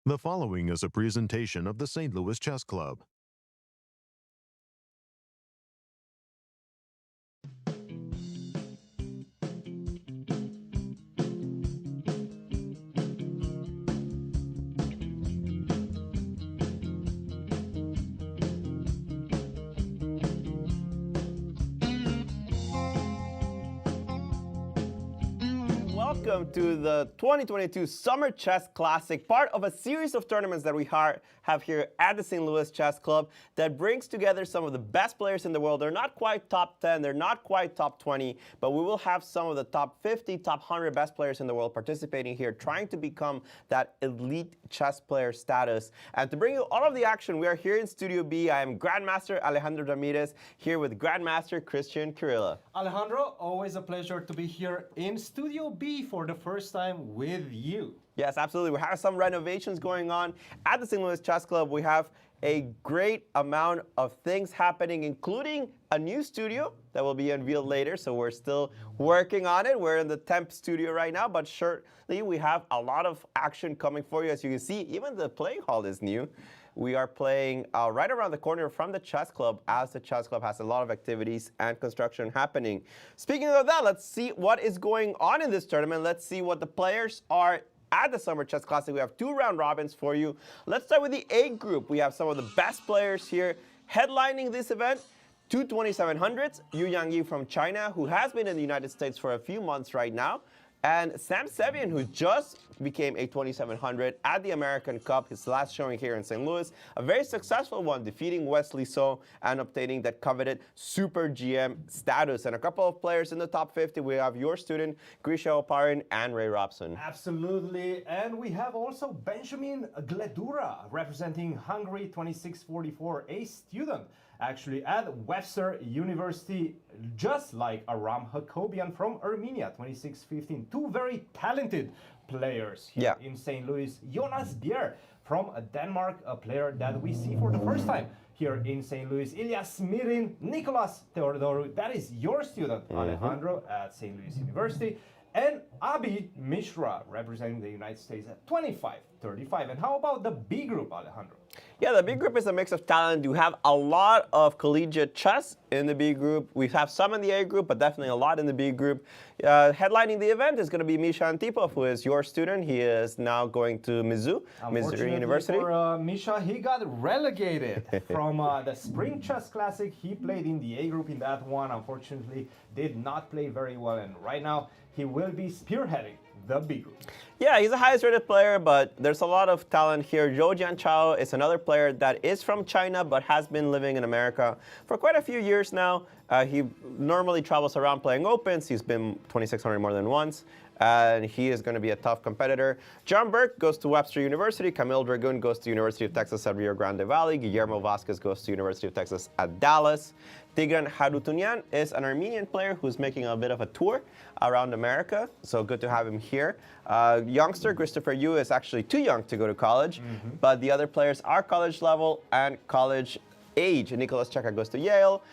The following is a presentation of the St. Louis Chess Club. Welcome to the 2022 Summer Chess Classic, part of a series of tournaments that we have here at the St. Louis Chess Club that brings together some of the best players in the world. They're not quite top 10, they're not quite top 20, but we will have some of the top 50, top 100 best players in the world participating here, trying to become that elite chess player status. And to bring you all of the action, we are here in Studio B. I am Grandmaster Alejandro Ramirez, here with Grandmaster Cristian Chirila. Alejandro, always a pleasure to be here in Studio B for the first time with you. Yes, absolutely. We have some renovations going on at the St. Louis Chess Club. We have a great amount of things happening, including a new studio that will be unveiled later. So we're still working on it. We're in the temp studio right now, but surely we have a lot of action coming for you. As you can see, even the playing hall is new. We are playing right around the corner from the chess club, as the chess club has a lot of activities and construction happening. Speaking of that, let's see what is going on in this tournament. Let's see what the players are at the Summer Chess Classic. We have 2 round robins for you. Let's start with the A group. We have some of the best players here headlining this event. 2 2700s, Yangyi from China, who has been in the United States for a few months right now, and Sam Sevian, who just became a 2700 at the American Cup, his last showing here in St. Louis. A very successful one, defeating Wesley So and obtaining that coveted Super GM status. And a couple of players in the top 50. We have your student, Grigoriy Oparin and Ray Robson. Absolutely. And we have also Benjamin Gledura, representing Hungary 2644, a student actually at Webster University, just like Aram Hakobyan from Armenia, 2615. 2 very talented players here in St. Louis. Jonas Bjerre from Denmark, a player that we see for the first time here in St. Louis. Ilya Smirin, Nikolas Theodorou, that is your student, Alejandro, at St. Louis University. And Abhi Mishra, representing the United States at 2535. And how about the B group, Alejandro? Yeah, the B group is a mix of talent. You have a lot of collegiate chess in the B group. We have some in the A group, but definitely a lot in the B group. Headlining the event is going to be Mikhail Antipov, who is your student. He is now going to Missouri University. For Misha, he got relegated from the Spring Chess Classic. He played in the A group in that one. Unfortunately, did not play very well. And right now, he will be spearheading the B group. Yeah, he's the highest rated player, but there's a lot of talent here. Zhou Jianchao is another player that is from China, but has been living in America for quite a few years now. He normally travels around playing opens. He's been 2600 more than once, and he is going to be a tough competitor. Burke goes to Webster University. Kamil Dragun goes to University of Texas at Rio Grande Valley. Guillermo Vazquez goes to University of Texas at Dallas. Tigran Harutyunyan is an Armenian player who's making a bit of a tour around America, so good to have him here. Youngster Christopher Yu is actually too young to go to college, but the other players are college level and college age. Nico Checa goes to Yale.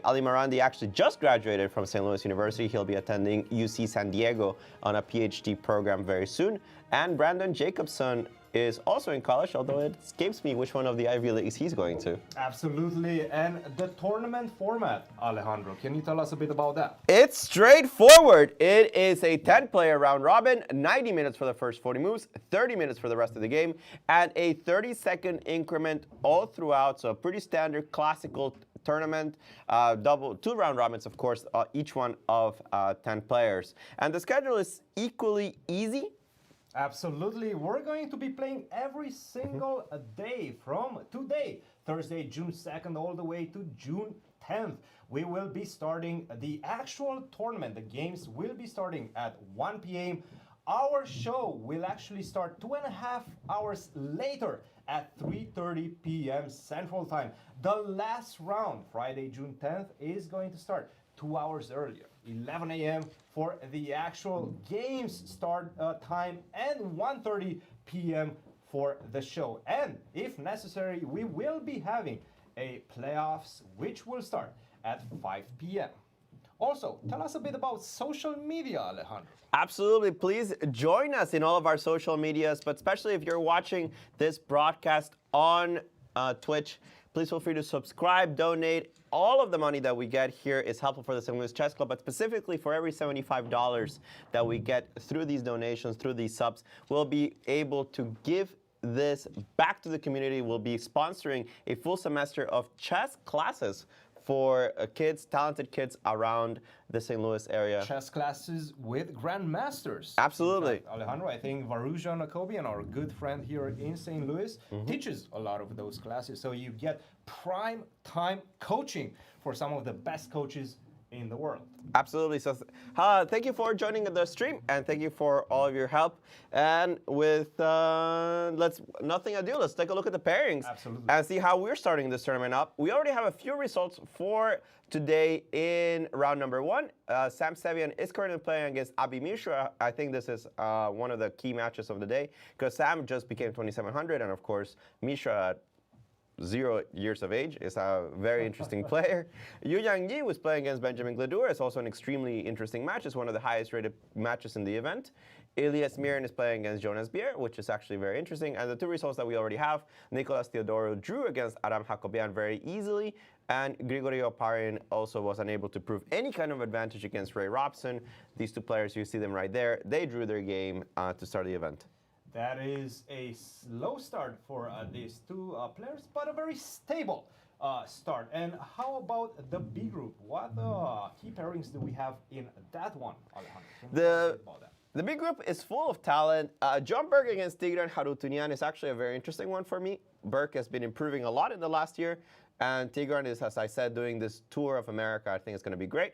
Ali Marandi actually just graduated from St. Louis University. He'll be attending UC San Diego on a PhD program very soon. And Brandon Jacobson is also in college, although it escapes me which one of the Ivy Leagues he's going to. Absolutely. And the tournament format, Alejandro, can you tell us a bit about that? It's straightforward. It is a 10-player round robin, 90 minutes for the first 40 moves, 30 minutes for the rest of the game, and a 30-second increment all throughout. So a pretty standard classical tournament, 2 round robins, of course, each one of 10 players. And the schedule is equally easy. Absolutely. We're going to be playing every single day from today, Thursday, June 2nd, all the way to June 10th. We will be starting the actual tournament. The games will be starting at 1 p.m. Our show will actually start 2.5 hours later at 3:30 p.m. Central Time. The last round, Friday, June 10th, is going to start 2 hours earlier, 11 a.m. for the actual games start time, and 1:30 p.m. for the show. And if necessary, we will be having a playoffs, which will start at 5 p.m. Also, tell us a bit about social media, Alejandro. Absolutely. Please join us in all of our social medias, but especially if you're watching this broadcast on Twitch, please feel free to subscribe, donate. All of the money that we get here is helpful for the St. Louis Chess Club, but specifically for every $75 that we get through these donations, through these subs, we'll be able to give this back to the community. We'll be sponsoring a full semester of chess classes for kids, talented kids around the St. Louis area. Chess classes with Grandmasters. Absolutely. In fact, Alejandro, I think Aram Hakobyan, our good friend here in St. Louis, teaches a lot of those classes. So you get prime time coaching for some of the best coaches in the world. Absolutely. So thank you for joining the stream, and thank you for all of your help. And with nothing ado, let's take a look at the pairings. Absolutely. And see how we're starting this tournament up. We already have a few results for today in round number 1. Sam Sevian is currently playing against Abhi Mishra. I think this is one of the key matches of the day, because Sam just became 2,700, and of course Mishra at 0 years of age is a very interesting player. Yangyi was playing against Benjamin Gledura. It's also an extremely interesting match. It's one of the highest rated matches in the event. Ilya Smirin is playing against Jonas Bjerre, which is actually very interesting. And the two results that we already have, Nikolas Theodorou drew against Aram Hakobyan very easily, and Grigoriy Oparin also was unable to prove any kind of advantage against Robson. These two players, you see them right there, they drew their game to start the event. That is a slow start for these two players, but a very stable start. And how about the B group? What key pairings do we have in that one, Alejandro? The B group is full of talent. Burke against Tigran Harutyunyan is actually a very interesting one for me. Burke has been improving a lot in the last year, and Tigran is, as I said, doing this tour of America. I think it's going to be great.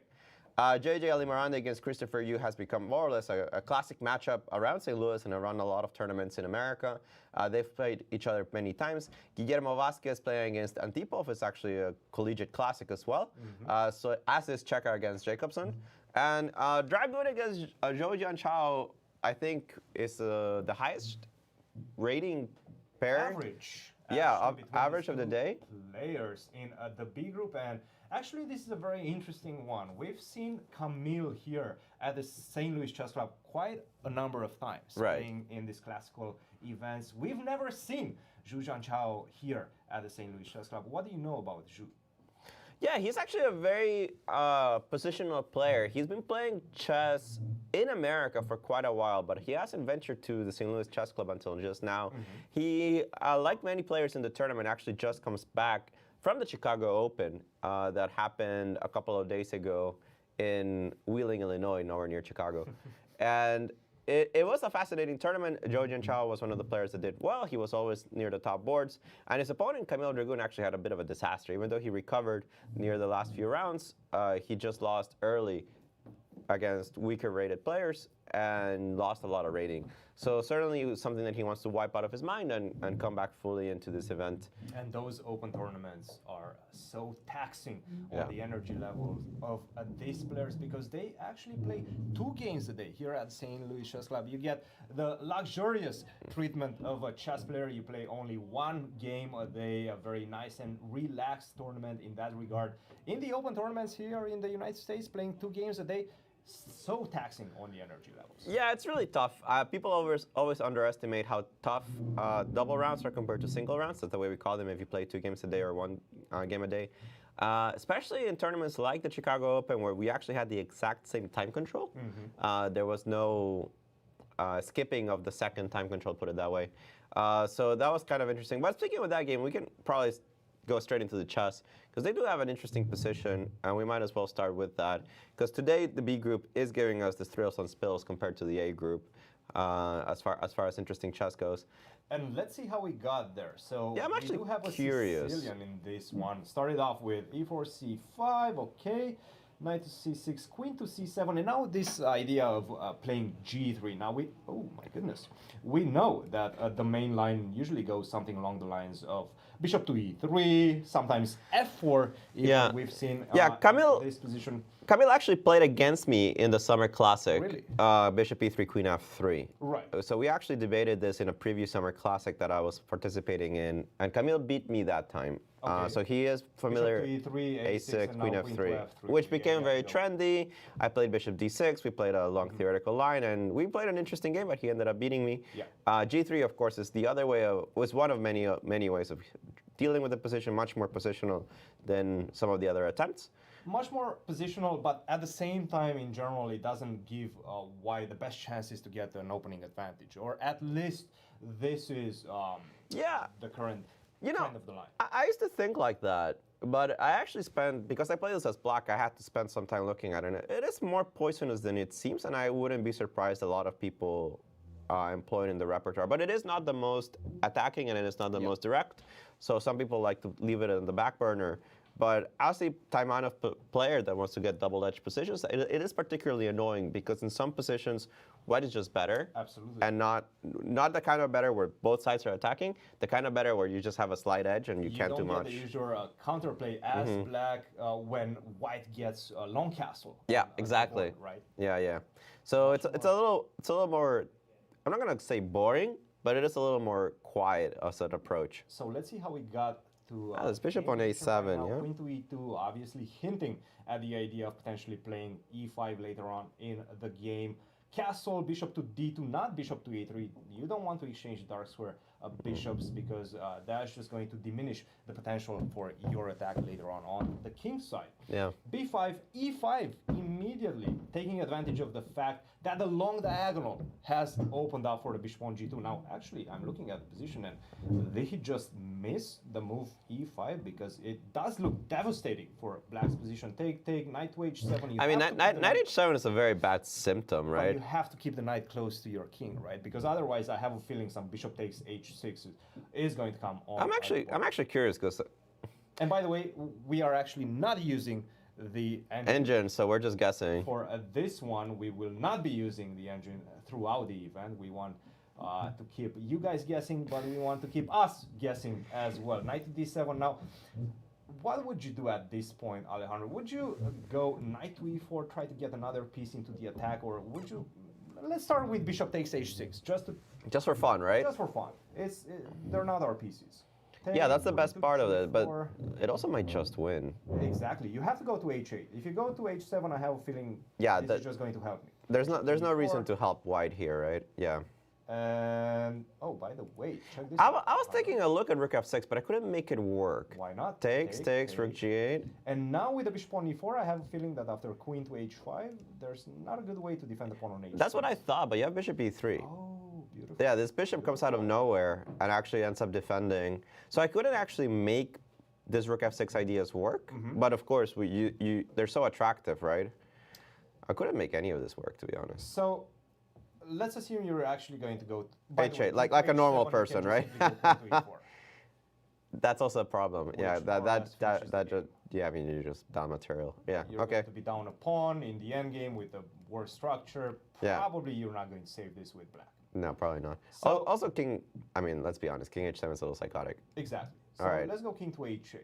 Ali Marandi against Christopher Yu has become more or less a classic matchup around St. Louis and around a lot of tournaments in America. They've played each other many times. Guillermo Vazquez playing against Antipov is actually a collegiate classic as well. So as is Checa against Jacobson. And Dragun against Zhou Jianchao, I think, is the highest rating pair. Average. Yeah, average of the day. Players in the B group, and actually this is a very interesting one. We've seen Kamil here at the St. Louis Chess Club quite a number of times, playing in these classical events. We've never seen Zhou Jianchao here at the St. Louis Chess Club. What do you know about Zhou? Yeah, he's actually a very positional player. He's been playing chess in America for quite a while, but he hasn't ventured to the St. Louis Chess Club until just now. He, like many players in the tournament, actually just comes back from the Chicago Open that happened a couple of days ago in Wheeling, Illinois, nowhere near Chicago. And it was a fascinating tournament. Zhou Jianchao was one of the players that did well. He was always near the top boards. And his opponent, Kamil Dragun, actually had a bit of a disaster. Even though he recovered near the last few rounds, he just lost early against weaker rated players and lost a lot of rating. So certainly something that he wants to wipe out of his mind and come back fully into this event. And those open tournaments are so taxing on the energy levels of these players, because they actually play 2 games a day here at St. Louis Chess Club. You get the luxurious treatment of a chess player. You play only 1 game a day, a very nice and relaxed tournament in that regard. In the open tournaments here in the United States, playing 2 games a day, so taxing on the energy levels. Yeah, it's really tough. People always underestimate how tough double rounds are compared to single rounds. That's the way we call them if you play 2 games a day or 1 game a day. Especially in tournaments like the Chicago Open, where we actually had the exact same time control. There was no skipping of the second time control, put it that way. So that was kind of interesting. But speaking of that game, we can probably go straight into the chess, because they do have an interesting position, and we might as well start with that. Because today the B group is giving us the thrills and spills compared to the A group, as far as interesting chess goes. And let's see how we got there. So yeah, I'm actually we do have a curious. Sicilian in this one. Started off with e4, c5, okay. Knight to c6, queen to c7, and now this idea of playing g3. Now oh my goodness, we know that the main line usually goes something along the lines of bishop to e3, sometimes f4. We've seen Kamil, this position. Kamil actually played against me in the Summer Classic. Really? Bishop e3, Queen f3. Right. So we actually debated this in a previous Summer Classic that I was participating in, and Kamil beat me that time. Okay. So he is familiar. Bishop e3, a6, and Queen now f3, to which became very go. trendy. I played Bishop d6. We played a long theoretical line, and we played an interesting game, but he ended up beating me. Yeah. G3, of course, is the other way of, was one of many ways of dealing with the position, much more positional than some of the other attempts. Much more positional, but at the same time, in general, it doesn't give why the best chance is to get an opening advantage, or at least this is the current trend of the line. I used to think like that, but I actually spent, because I play this as black, I had to spend some time looking at it. It is more poisonous than it seems, and I wouldn't be surprised a lot of people employed in the repertoire. But it is not the most attacking, and it is not the most direct. So some people like to leave it in the back burner. But as a Taimanov player that wants to get double-edged positions, it is particularly annoying because in some positions, white is just better. Absolutely. And not the kind of better where both sides are attacking, the kind of better where you just have a slight edge and you can't do much. You don't get the usual counterplay as black when white gets a long castle. Yeah, exactly. Board, right? Yeah. So it's a little more, I'm not gonna say boring, but it is a little more quiet as an approach. So let's see how we got to this bishop on a7, yeah. Queen to e2, obviously hinting at the idea of potentially playing e5 later on in the game. Castle, bishop to d2, not bishop to e3. You don't want to exchange dark square bishops because that's just going to diminish the potential for your attack later on the king side. Yeah. b5, e5, immediately taking advantage of the fact that the long diagonal has opened up for the bishop on g2. Now, actually, I'm looking at the position, and they just miss the move e5 because it does look devastating for black's position. Take, knight to h7. I mean, knight h7 is a very bad symptom, right? But you have to keep the knight close to your king, right? Because otherwise, I have a feeling some bishop takes h6 is going to come on. I'm actually curious because. And by the way, we are actually not using the engine, so we're just guessing. For this one, we will not be using the engine throughout the event. We want to keep you guys guessing, but we want to keep us guessing as well. Knight to d7. Now, what would you do at this point, Alejandro? Would you go knight to e4, try to get another piece into the attack, or would you? Let's start with bishop takes h6, just for fun, right? Just for fun. They're not our pieces. Yeah, that's the best part of it, but it also might just win. Exactly. You have to go to h8. If you go to h7, I have a feeling this is just going to help me. There's no reason to help white here, right? Yeah. And oh, by the way, check this. I was taking a look at rook f6, but I couldn't make it work. Why not? Takes, rook g8. And now with the bishop on e4, I have a feeling that after queen to h5, there's not a good way to defend the pawn on h6. That's what I thought, but you have bishop e3. Oh, beautiful. Yeah, this bishop comes out of nowhere and actually ends up defending. So I couldn't actually make this rook f6 ideas work, but of course, they're so attractive, right? I couldn't make any of this work, to be honest. So let's assume you're actually going to go h8, like a normal person, right? That's also a problem. Yeah, that just, yeah, I mean, you're just down material. Yeah, you're okay. Going to be down a pawn in the endgame with a worse structure. Probably you're not going to save this with black. No, probably not. So, also, I mean, let's be honest, king h7 is a little psychotic. Exactly. So all right. Let's go king to h8.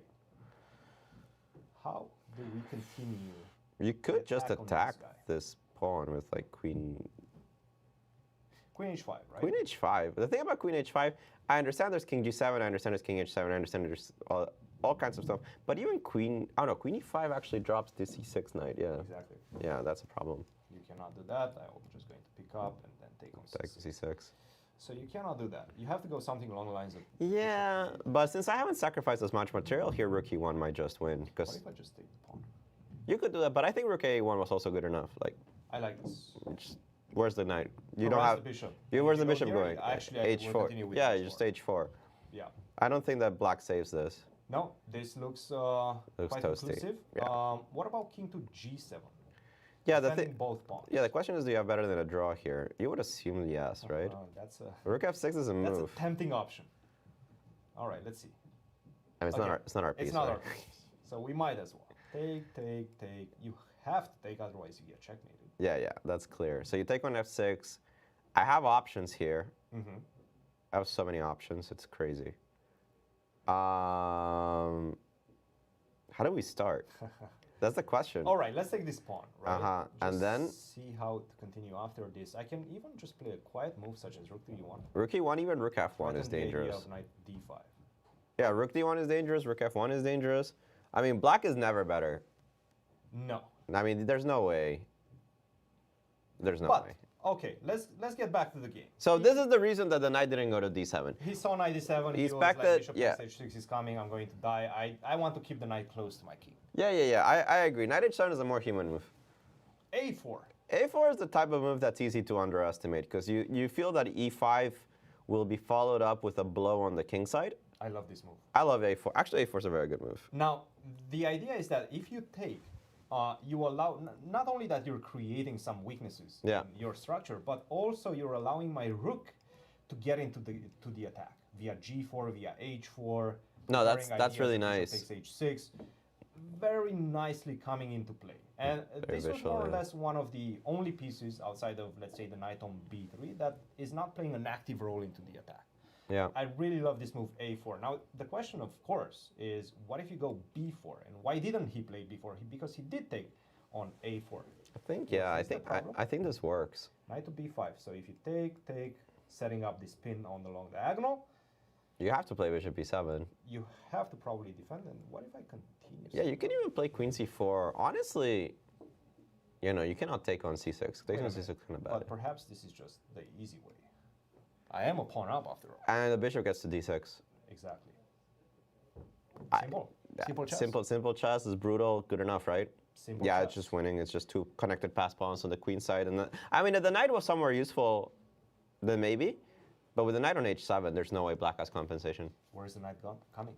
How do we continue? You could just attack this pawn with like queen h5, right? Queen h5. The thing about queen h5, I understand there's king g7, I understand there's king h7, I understand there's all kinds of stuff. But even queen e5 actually drops this e6 knight, yeah. Exactly. Yeah, that's a problem. You cannot do that. I'm just going to pick up and then take on c6. So you cannot do that. You have to go something along the lines of... Yeah, but since I haven't sacrificed as much material here, rook e1 might just win. What if I just take the pawn? You could do that, but I think rook a1 was also good enough. Like, I like this. Where's the knight? You don't have the bishop. Where's the bishop going? Actually, h4. Yeah, you just h4. Yeah. I don't think that black saves this. No, this looks quite toasty. inclusive. Yeah. What about king to g7? Yeah, both pawns. Yeah, the question is, do you have better than a draw here? You would assume yes, right? That's rook f6 is a move. That's a tempting option. All right, let's see. I mean, it's not our piece. It's not our piece. So we might as well. Take. You have to take, otherwise you get checkmated. Yeah, that's clear. So you take on f6. I have options here. I have so many options, it's crazy. How do we start? That's the question. All right, let's take this pawn, right? And Just then see how to continue after this. I can even just play a quiet move such as rook to e1. rook e1, even rook f1 is Threaten the idea dangerous. of knight d5. Yeah, rook d1 is dangerous, rook f1 is dangerous. I mean, black is never better. No. I mean, there's no way. There's no But way. okay, let's get back to the game. So this is the reason that the knight didn't go to d7. He saw knight d7. He was expected- like, bishop yeah. takes h6 is coming. I'm going to die. I want to keep the knight close to my king. Yeah. I agree. Knight h7 is a more human move. a4. A4 is the type of move that's easy to underestimate because you feel that e5 will be followed up with a blow on the king side. I love this move. I love a4. Actually, a4 is a very good move. Now, the idea is that if you take, you allow, not only that you're creating some weaknesses Yeah. in your structure, but also you're allowing my rook to get into the attack via g4, via h4. No, that's preparing really ideas that bishop nice. takes h6. Very nicely coming into play. And this was visual, more or yeah. less one of the only pieces outside of, let's say, the knight on b3 that is not playing an active role into the attack. Yeah. I really love this move a4. Now, the question, of course, is what if you go b4? And why didn't he play b4? Because he did take on a4. I think, yeah, Is that the problem? I think this works. Knight to b5. So if you take, setting up this pin on the long diagonal, You have to play bishop b7. you have to probably defend. And what if I continue? Yeah, you can even play queen c4. Honestly, you cannot take on c6. Taking on c6 is kind of bad. But perhaps this is just the easy way. I am a pawn up after all. And the bishop gets to d6. Exactly. I- Simple chess. Simple chess is brutal. Good enough, right? Simple Yeah, chess. it's just winning. It's just two connected pass pawns on the queen side. And I mean, if the knight was somewhere useful, then maybe. But with the knight on h7, there's no way black has compensation. Where's the knight coming?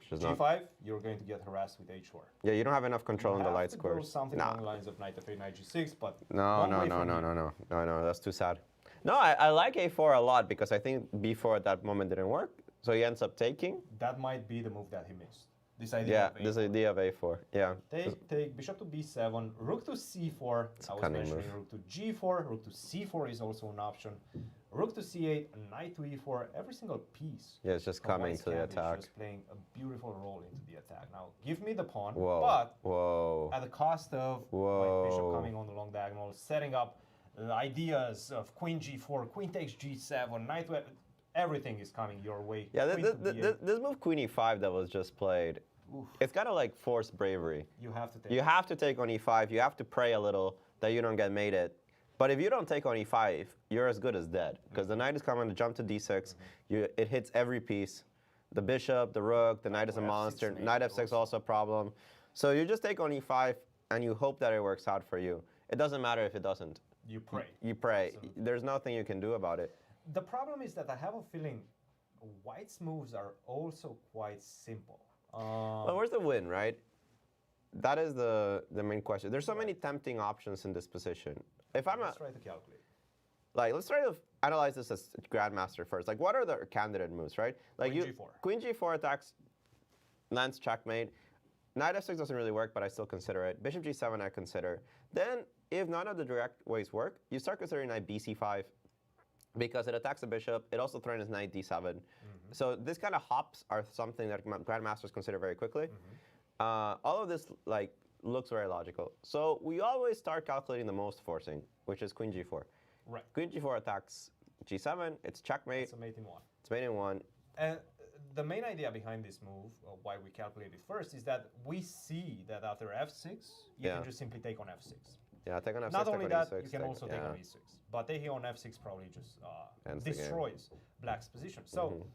She's not. g5, you're going to get harassed with h4. Yeah, you don't have enough control on the light Have to go squares. something Nah. along the lines of knight f8, knight g6, but No, one no, way no, from no, here. no, no, no, no. That's too sad. No, I like a4 a lot because I think b4 at that moment didn't work. So he ends up taking. That might be the move that he missed. This idea Yeah, of a4. this idea of a4. Yeah. Take bishop to b7, rook to c4. a I was cunning mentioning move. rook to g4, rook to c4 is also an option. Rook to c8, knight to e4. Every single piece. Yeah, it's just from coming white's to the camp is attack. just playing a beautiful role into the attack. Now, give me the pawn, Whoa. but Whoa. at the cost of Whoa. white bishop coming on the long diagonal, setting up ideas of queen g4, queen takes g7, knight to everything is coming your way. Yeah, Queen to b8. this move queen e5 that was just played, it's kind of like forced bravery. You have to take. You have to take on e5. You have to pray a little that you don't get mated. But if you don't take on e5, you're as good as dead because the knight is coming to jump to d6. It hits every piece. The bishop, the rook, the knight is a F6 monster. maybe Knight f6 also a problem. So you just take on e5 and you hope that it works out for you. It doesn't matter if it doesn't. You pray. You pray. Absolutely. There's nothing you can do about it. The problem is that I have a feeling white's moves are also quite simple. But where's the win, right? That is the main question. There's so many tempting options in this position. If I'm Let's try to calculate. let's try to analyze this as Grandmaster first. Like, what are the candidate moves, right? Like Queen G4. Queen G4 attacks, lands checkmate. Knight F6 doesn't really work, but I still consider it. Bishop G7 I consider. Then, if none of the direct ways work, you start considering Knight BC5 because it attacks the bishop. It also threatens Knight D7. So this kind of hops are something that Grandmasters consider very quickly. All of this looks very logical. So we always start calculating the most forcing, which is Queen G4. Right. Queen G4 attacks G7. It's checkmate. It's a mate in one. It's mate in one. And the main idea behind this move, why we calculate it first, is that we see that after f6, you can just simply take on f6. Yeah, take on f6. Not take only on that, e6, you can also take on e6. But taking on f6 probably just Ends the game. destroys black's position. So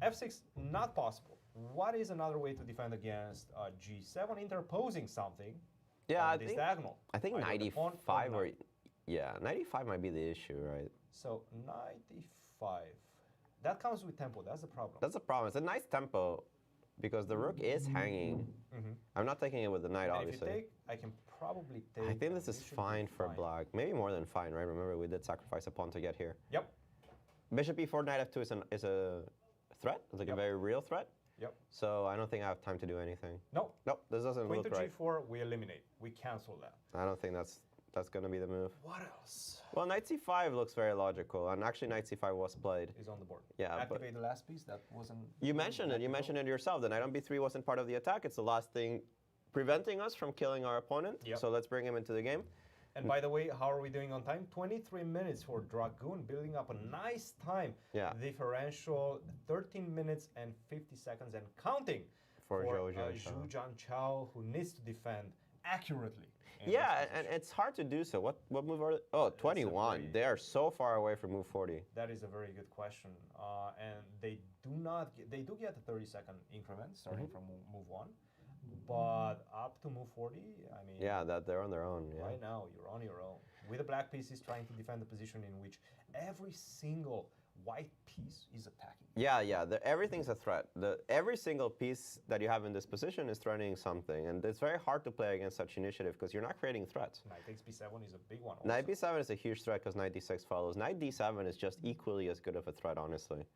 f6, not possible. What is another way to defend against g7 interposing something Yeah, on this diagonal? I think Either the pawn 95 or knight. yeah, 95 might be the issue, right? So 95. That comes with tempo. That's the problem. That's the problem. It's a nice tempo because the rook is hanging. I'm not taking it with the knight, And obviously. if you take, I can probably take. I think this is bishop fine for d5. black. Maybe more than fine, right? Remember, we did sacrifice a pawn to get here. Yep. Bishop e4, knight f2 is a threat. It's like a very real threat. Yep. So I don't think I have time to do anything. No. Nope, this doesn't Queen look to right. g4, we eliminate. We cancel that. I don't think that's going to be the move. What else Well, knight c5 looks very logical, and actually knight c5 was played. is on the board? Yeah, but- Activate the last piece. That wasn't. You mentioned it. You mentioned it yourself. The knight on b3 wasn't part of the attack. It's the last thing preventing us from killing our opponent. Yep. So let's bring him into the game. And by the way, how are we doing on time? 23 minutes for Dragun, building up a nice time. Yeah. Differential 13 minutes and 50 seconds and counting For Zhou Zhou Jianchao, who needs to defend accurately. Yeah, and it's hard to do so. What move are they? Oh, 21. They are so far away from move 40. That is a very good question. And they do get a 30-second increment starting from move 1. But up to move 40, I mean... Yeah, that they're on their own. Yeah. Right now, you're on your own. With the black pieces trying to defend the position in which every single white piece is attacking. Yeah. Everything's a threat. Every single piece that you have in this position is threatening something. And it's very hard to play against such initiative because you're not creating threats. Knight takes b7 is a big one also. Knight b7 is a huge threat because knight d6 follows. Knight d7 is just equally as good of a threat, honestly.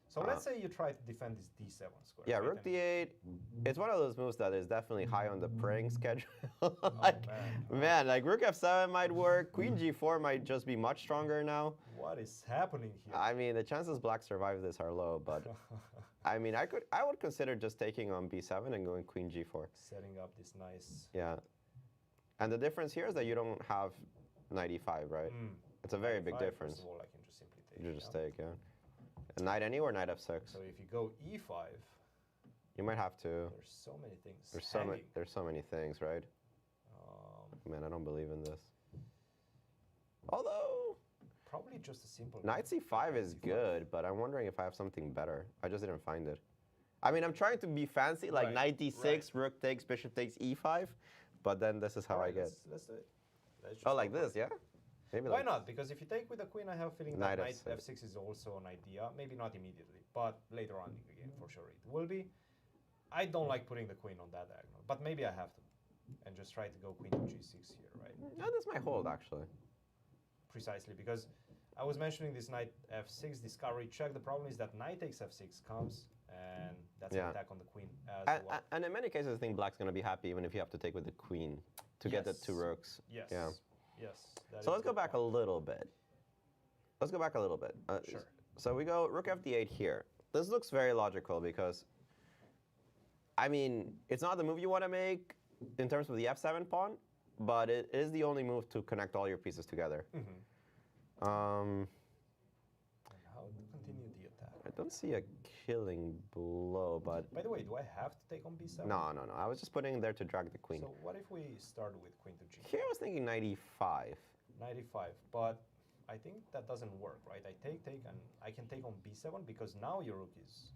So let's say you try to defend this d7 square. Yeah, right? rook d8. It's one of those moves that is definitely high on the praying schedule. Man, like rook f7 might work. Queen g4 might just be much stronger now. What is happening here? I mean, the chances black survive this are low, but I mean, I would consider just taking on b7 and going queen g4. Setting up this nice... Yeah. And the difference here is that you don't have knight e5, right? It's a very big difference. First of all, I can just simply take. You just take, yeah. Knight anywhere, knight f6. So if you go e5, you might have to. There's so many things. There's so many things, right? Man, I don't believe in this. Although probably just a simple. Knight c5 is good, but I'm wondering if I have something better. I just didn't find it. I mean, I'm trying to be fancy, like knight d6, rook takes, bishop takes e5, but then this is how I get. Let's do it. Oh, like this, yeah? Maybe Why like not? Because if you take with the queen, I have a feeling that knight f6 is also an idea. Maybe not immediately, but later on in the game, for sure it will be. I don't like putting the queen on that diagonal, but maybe I have to. And just try to go queen to g6 here, right? No, this might hold, actually. Precisely, because I was mentioning this knight f6 discovery check. The problem is that knight takes f6 comes, and that's an attack on the queen as well. And in many cases, I think black's going to be happy even if you have to take with the queen to get the two rooks. Yes. Yeah. Yes. So let's go back a little bit. Let's go back a little bit. Sure. So we go rook fd8 here. This looks very logical because, I mean, it's not the move you want to make in terms of the f7 pawn, but it is the only move to connect all your pieces together. And how to continue the attack? I don't see a killing blow, but... By the way, do I have to take on b7? No. I was just putting it there to drag the queen. So what if we start with queen to g5? Here I was thinking knight e5. Knight e5, but I think that doesn't work, right? I take, and I can take on b7 because now your rook is...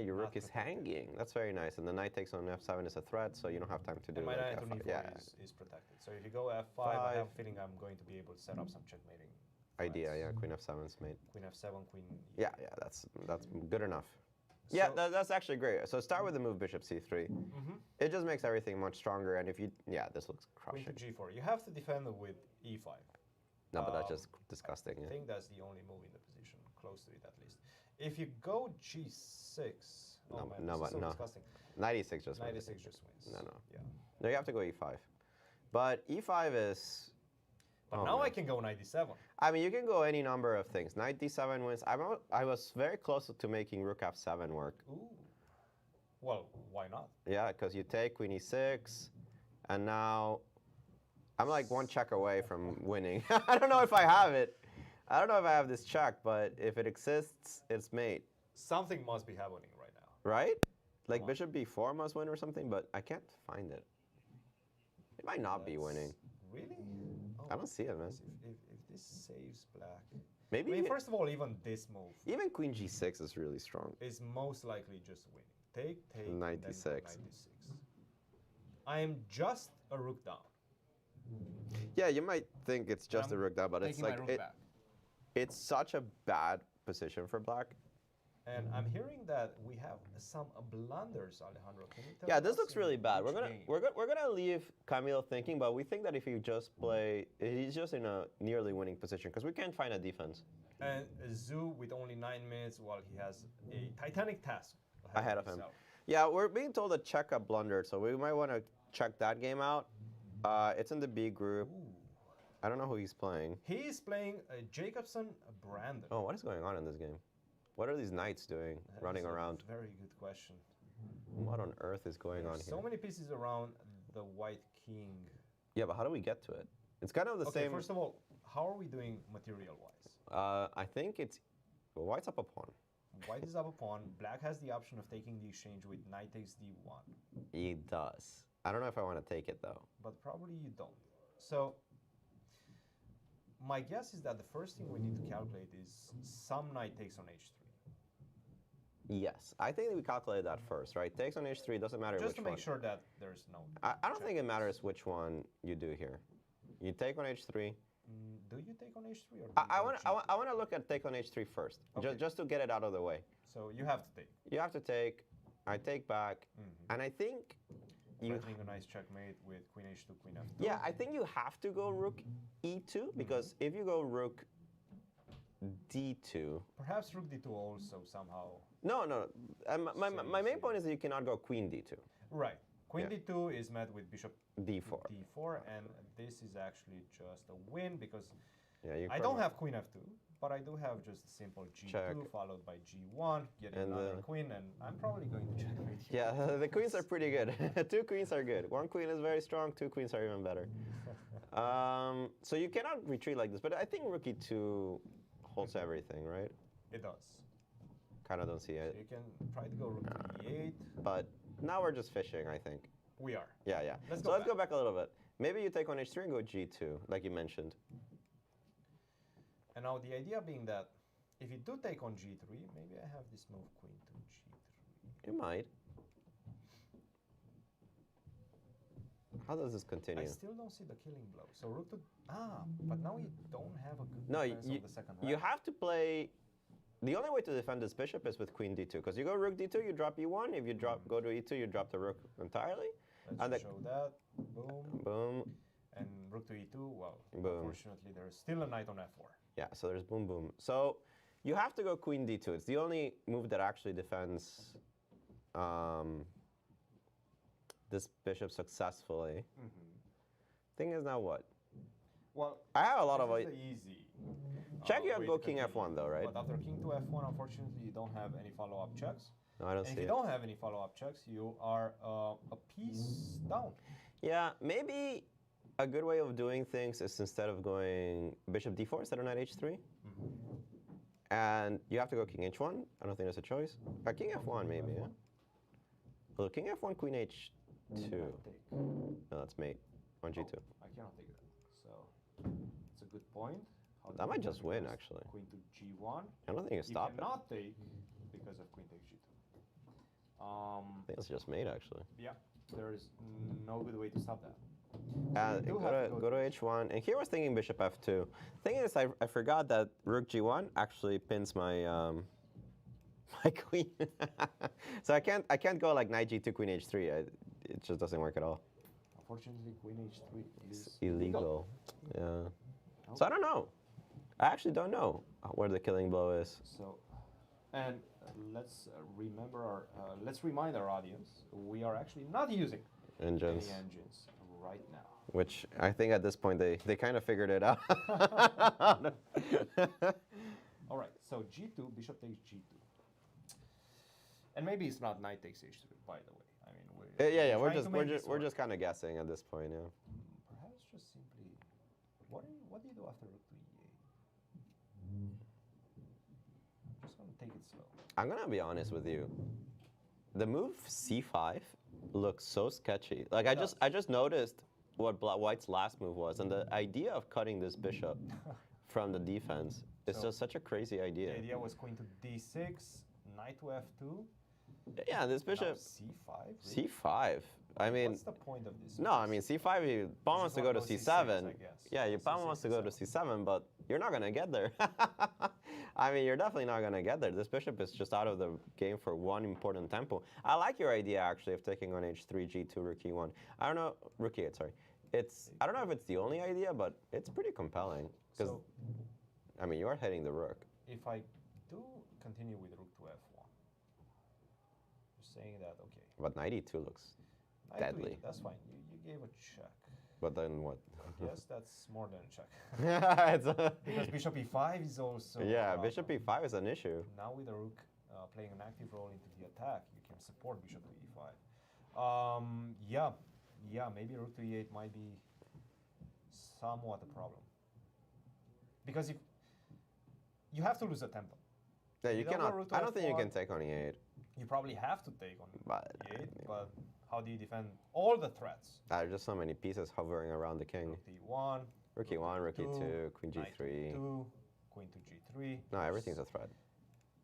Your rook is hanging. That's very nice. And the knight takes on f7 is a threat, so you don't have time to do and my like knight on e4 is protected. So if you go f5, I have a feeling I'm going to be able to set up some checkmating. Idea, yeah. Queen f7's mate. Queen f7, queen... Yeah, that's good enough. So yeah, that's actually great. So start with the move bishop c3. It just makes everything much stronger, and if you... Yeah, this looks crushing. Queen to g4. You have to defend with e5. No, but that's just disgusting. I think that's the only move in the position, close to it at least. If you go g6... Oh man, this is so disgusting. Knight e6 just wins. Knight e6 just wins. No. Yeah. No, you have to go e5. But e5 is... But now I can go knight d7. I mean, you can go any number of things. Knight d7 wins. I was very close to making rook f7 work. Ooh. Well, why not? Yeah, because you take queen e6, and now I'm like one check away from winning. I don't know if I have it. I don't know if I have this check, but if it exists, it's mate. Something must be happening right now. Right? Like bishop b4 must win or something, but I can't find it. It might not be winning. Really? Oh, I don't see it, man. If this saves black... Maybe. I mean, first of all, even this move... Even queen g6 is really strong. Is most likely just winning. Take, knight d6. Knight d6. I am just a rook down. Yeah, you might think it's just a rook down, but it's like... It's such a bad position for black. And I'm hearing that we have some blunders, Alejandro. Can you tell this looks really bad. We're gonna leave Kamil thinking, but we think that if he just play, he's just in a nearly winning position because we can't find a defense. And Zhou with only 9 minutes, while he has a titanic task ahead of him. Yeah, we're being told that Checa blundered, so we might want to check that game out. It's in the B group. Ooh. I don't know who he's playing. He's playing Jacobson, Brandon. Oh, what is going on in this game? What are these knights doing, running around? Very good question. What on earth is going on here? So many pieces around. the white king. Yeah, but how do we get to it? It's kind of the Okay, same. first of all, how are we doing material-wise? I think it's white's up a pawn. White is up a pawn. Black has the option of taking the exchange with knight takes d1. It does. I don't know if I want to take it though. But probably you don't. So my guess is that the first thing we need to calculate is some knight takes on h3. Yes, I think we calculated that first, right? Takes on h3, doesn't matter Just which to one. make sure that there's no... I don't think it matters which one you do here. You take on h3. Do you take on h3 or do I you want go I want to look at take on h3 first, Okay. just to get it out of the way. So you have to take. You have to take. I take back, and I think you. Threatening a nice checkmate with queen h2, queen f2. Yeah, I think you have to go rook e2 because if you go rook d2. Perhaps rook d2 also somehow. No. My main point is that you cannot go queen d2. Right. Queen Yeah. d2 is met with bishop d4. d4, and this is actually just a win because Yeah, you I don't have queen f2, but I do have just a simple g2 Check. followed by g1, getting And another the- queen, and I'm probably going to checkmate here. Yeah, the queens are pretty good. 2 queens are good. 1 queen is very strong. 2 queens are even better. So you cannot retreat like this, but I think rook e2 holds everything, right? It does. Kind of don't see So it. you can try to go rook to e8. But now we're just fishing, I think. We are. Yeah. Let's So go let's go back. back a little bit. Maybe you take on h3 and go g2, like you mentioned. And now the idea being that if you do take on g3, maybe I have this move queen to g3. You might. How does this continue? I still don't see the killing blow. So rook to... but now you don't have a good No, defense you, of the second you rank. have to play. The only way to defend this bishop is with queen d2, because you go rook d2, you drop e1. If you go to e2, you drop the rook entirely. Let's and the- show that. Boom. Boom. And rook to e2. Well, Boom. unfortunately, there's still a knight on f4. Yeah, so there's boom, boom. So you have to go queen d2. It's the only move that actually defends this bishop successfully. Thing is now what? Well, I have a lot this of... is the easy. Check you have way go to king continue. f1 though, right? But after king to f1, unfortunately, you don't have any follow-up checks. No, I don't And if see you it. don't have any follow-up checks, you are a piece down. Yeah, maybe a good way of doing things is instead of going bishop d4 instead of knight h3. And you have to go king h1. I don't think there's a choice. King f1 maybe, yeah? Well, king f1, queen h2. Take. No, that's mate. On g2. Oh, I cannot take that. So it's a good point. How do That you might do just win, this? actually. Queen to g1. I don't think you stop it. I cannot take because of queen takes g2. think it's just mate, actually. Yeah, there is no good way to stop that. And you do go have to to h1. And here I was thinking bishop f2. Thing is, I forgot that rook g1 actually pins my my queen. So I can't go like knight g2, queen h3. It just doesn't work at all. Unfortunately, queen h3 is It's illegal. Yeah. So I don't know. I actually don't know where the killing blow is. So, and let's remember our, let's remind our audience, we are actually not using Engines. any engines right now. Which I think at this point they kind of figured it out. All right, so g2, bishop takes g2. And maybe it's not knight takes h3, by the way. I mean, Yeah. trying to make this We're work. just kind of guessing at this point. Yeah. Perhaps just simply, what do you do after rook to e8? I'm just gonna take it slow. I'm gonna be honest with you. The move c5 looks so sketchy. Like I just noticed what White's last move was, and the idea of cutting this bishop from the defense is So, just such a crazy idea. The idea was queen to d6, knight to f2. Yeah, this Now bishop c5. Really? c5. I mean, What's the point of this? no, I mean c5. You pawn wants to go to wanna go c7. c6, I guess. Yeah, your pawn C6, wants to go to c7, but you're not gonna get there. I mean, you're definitely not gonna get there. This bishop is just out of the game for one important tempo. I like your idea actually of taking on h3, g2, rook e1. I don't know, rook e8. Sorry. I don't know if it's the only idea, but it's pretty compelling. Because So, I mean, you are hitting the rook. if I do continue with rook to f1, you're saying that, okay. But knight e2 looks knight to deadly. e8, that's fine. You gave a check. But then what? Yes, that's more than a check. It's Because bishop e5 is also yeah, bishop e5 is an issue. Now with the rook playing an active role into the attack, you can support bishop to e5. Yeah, yeah, maybe rook to e8 might be somewhat a problem. Because if you have to lose a tempo. Yeah, you Without a cannot. rook to I don't think you f1, can take on e8. You probably have to take on But, e8, but how do you defend all the threats? There's just so many pieces hovering around the king. Rook to e1, Rook e1, rook e2, queen knight to g3. e2, queen to g3. No, everything's a threat.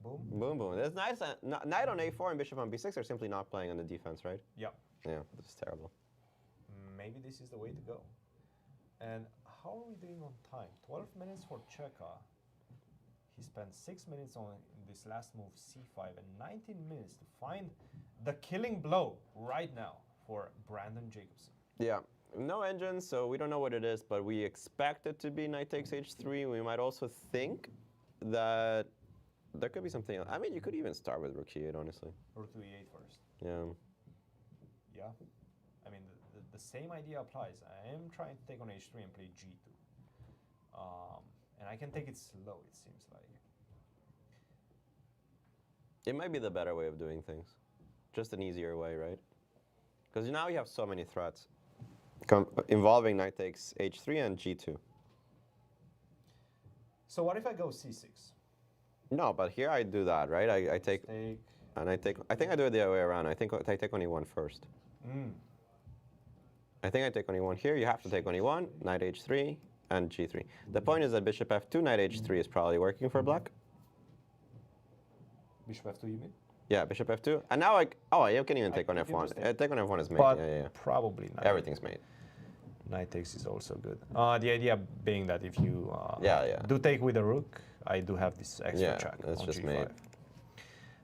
Boom. Boom, boom. There's knight on a4 and bishop on b6 are simply not playing on the defense, right? Yeah. Yeah, this is terrible. Maybe this is the way to go. And how are we doing on time? 12 minutes for Checa. He spent 6 minutes on this last move, c5, and 19 minutes to find the killing blow right now for Brandon Jacobson. Yeah, no engine, so we don't know what it is, but we expect it to be knight takes h3. We might also think that there could be something else. I mean, you could even start with rook e8, honestly. Rook to e8 first. Yeah. Yeah. I mean, the same idea applies. I am trying to take on h3 and play g2. And I can take it slow, it seems like. It might be the better way of doing things. Just an easier way, right? Because now you have so many threats involving knight takes h3 and g2. So what if I go c6? No, but here I do that, right? I take, and I take, I think I do it the other way around. I think I take on e1 first. I think I take on e1 here. You have to take on e1, knight h3, and g3. The point is that bishop f2, knight h3 is probably working for black. Bishop f2, you mean? Yeah, bishop f2. And now you can even take on f1. Take on f1 is made. But yeah. probably not. Everything's made. Knight takes is also good. The idea being that if you do take with a rook, I do have this extra check that's on just g5. made.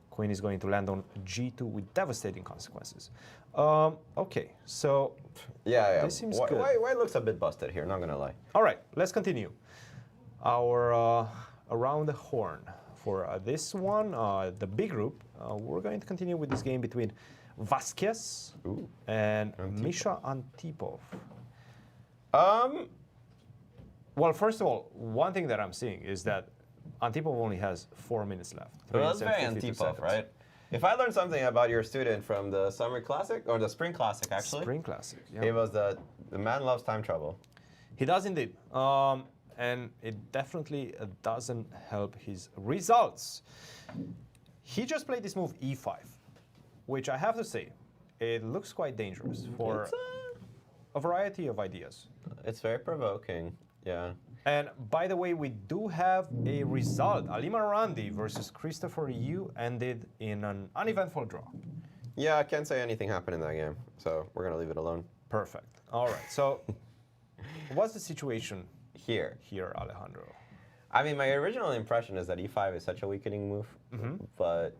Queen is going to land on g2 with devastating consequences. Okay, so this seems good. White looks a bit busted here, not gonna lie. All right, let's continue. Our around the horn for this one, the big group. We're going to continue with this game between Vazquez and Misha Antipov. Well, first of all, one thing that I'm seeing is that Antipov only has 4 minutes left. Well, that's very Antipov, right? If I learned something about your student from the Summer Classic, or the Spring Classic, actually. Spring Classic, yeah. It was that the man loves time travel. He does indeed. And it definitely doesn't help his results. He just played this move e5, which I have to say, it looks quite dangerous for a variety of ideas. It's very provoking, yeah. And by the way, we do have a result. Ali Marandi versus Christopher Yu ended in an uneventful draw. Yeah, I can't say anything happened in that game, so we're going to leave it alone. Perfect. All right, so what's the situation here, Alejandro? I mean, my original impression is that e5 is such a weakening move, but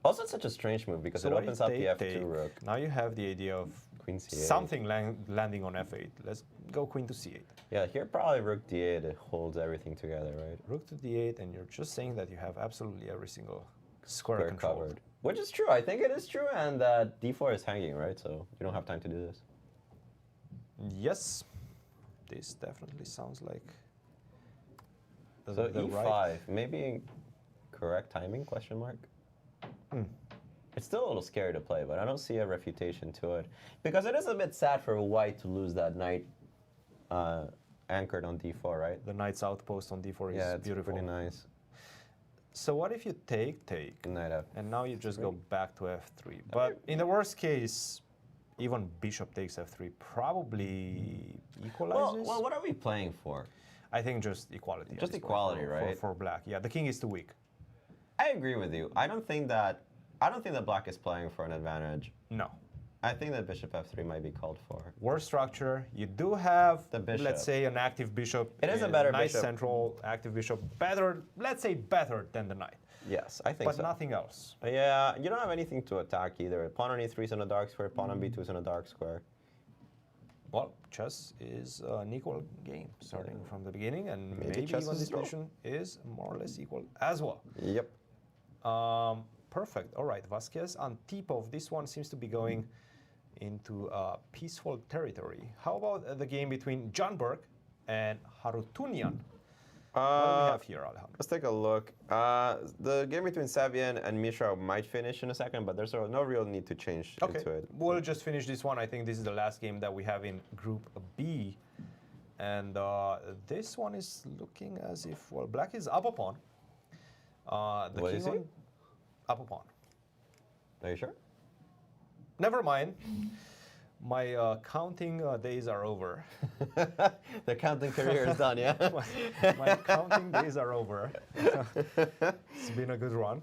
also it's such a strange move because it opens up the f2 rook. Now you have the idea of queen c8. Something landing on f8. Let's go queen to c8. Yeah, here probably rook d8 it holds everything together, right? Rook to d8, and you're just saying that you have absolutely every single square controlled. Covered. Which is true. I think it is true, and that d4 is hanging, right? So you don't have time to do this. Yes, this definitely sounds like the e5, right. maybe correct timing, question mark? It's still a little scary to play, but I don't see a refutation to it. Because it is a bit sad for white to lose that knight anchored on d4, right? The knight's outpost on d4 is beautiful. Yeah, it's pretty nice. So what if you take, knight f3. and now you just go back to f3? But in the worst case, even bishop takes f3 probably equalizes. Well, what are we playing for? I think just equality. Just equality, right? For black. Yeah, the king is too weak. I agree with you. I don't think that black is playing for an advantage. No. I think that bishop f3 might be called for. Worse structure. You do have, the bishop. Let's say, an active bishop. It is a better nice bishop. Central active bishop. Better, let's say better than the knight. Yes, I think so. But nothing else. Yeah, you don't have anything to attack either. Pawn on e3 is in a dark square, pawn on b2 is in a dark square. Well, chess is an equal game starting from the beginning, and maybe chess even is this draw. position is more or less equal as well. Yep. Perfect. All right, Vazquez Antipov. This one seems to be going into peaceful territory. How about the game between Burke and Harutyunyan? What do we have here, Alejandro? Let's take a look. The game between Sevian and Mishra might finish in a second, but there's no real need to change into it. We'll just finish this one. I think this is the last game that we have in Group B. And this one is looking as if, well, black is up a pawn. The What king is he? on up a pawn. Are you sure? Never mind. My counting days are over. The counting career is done, yeah? My counting days are over. It's been a good run.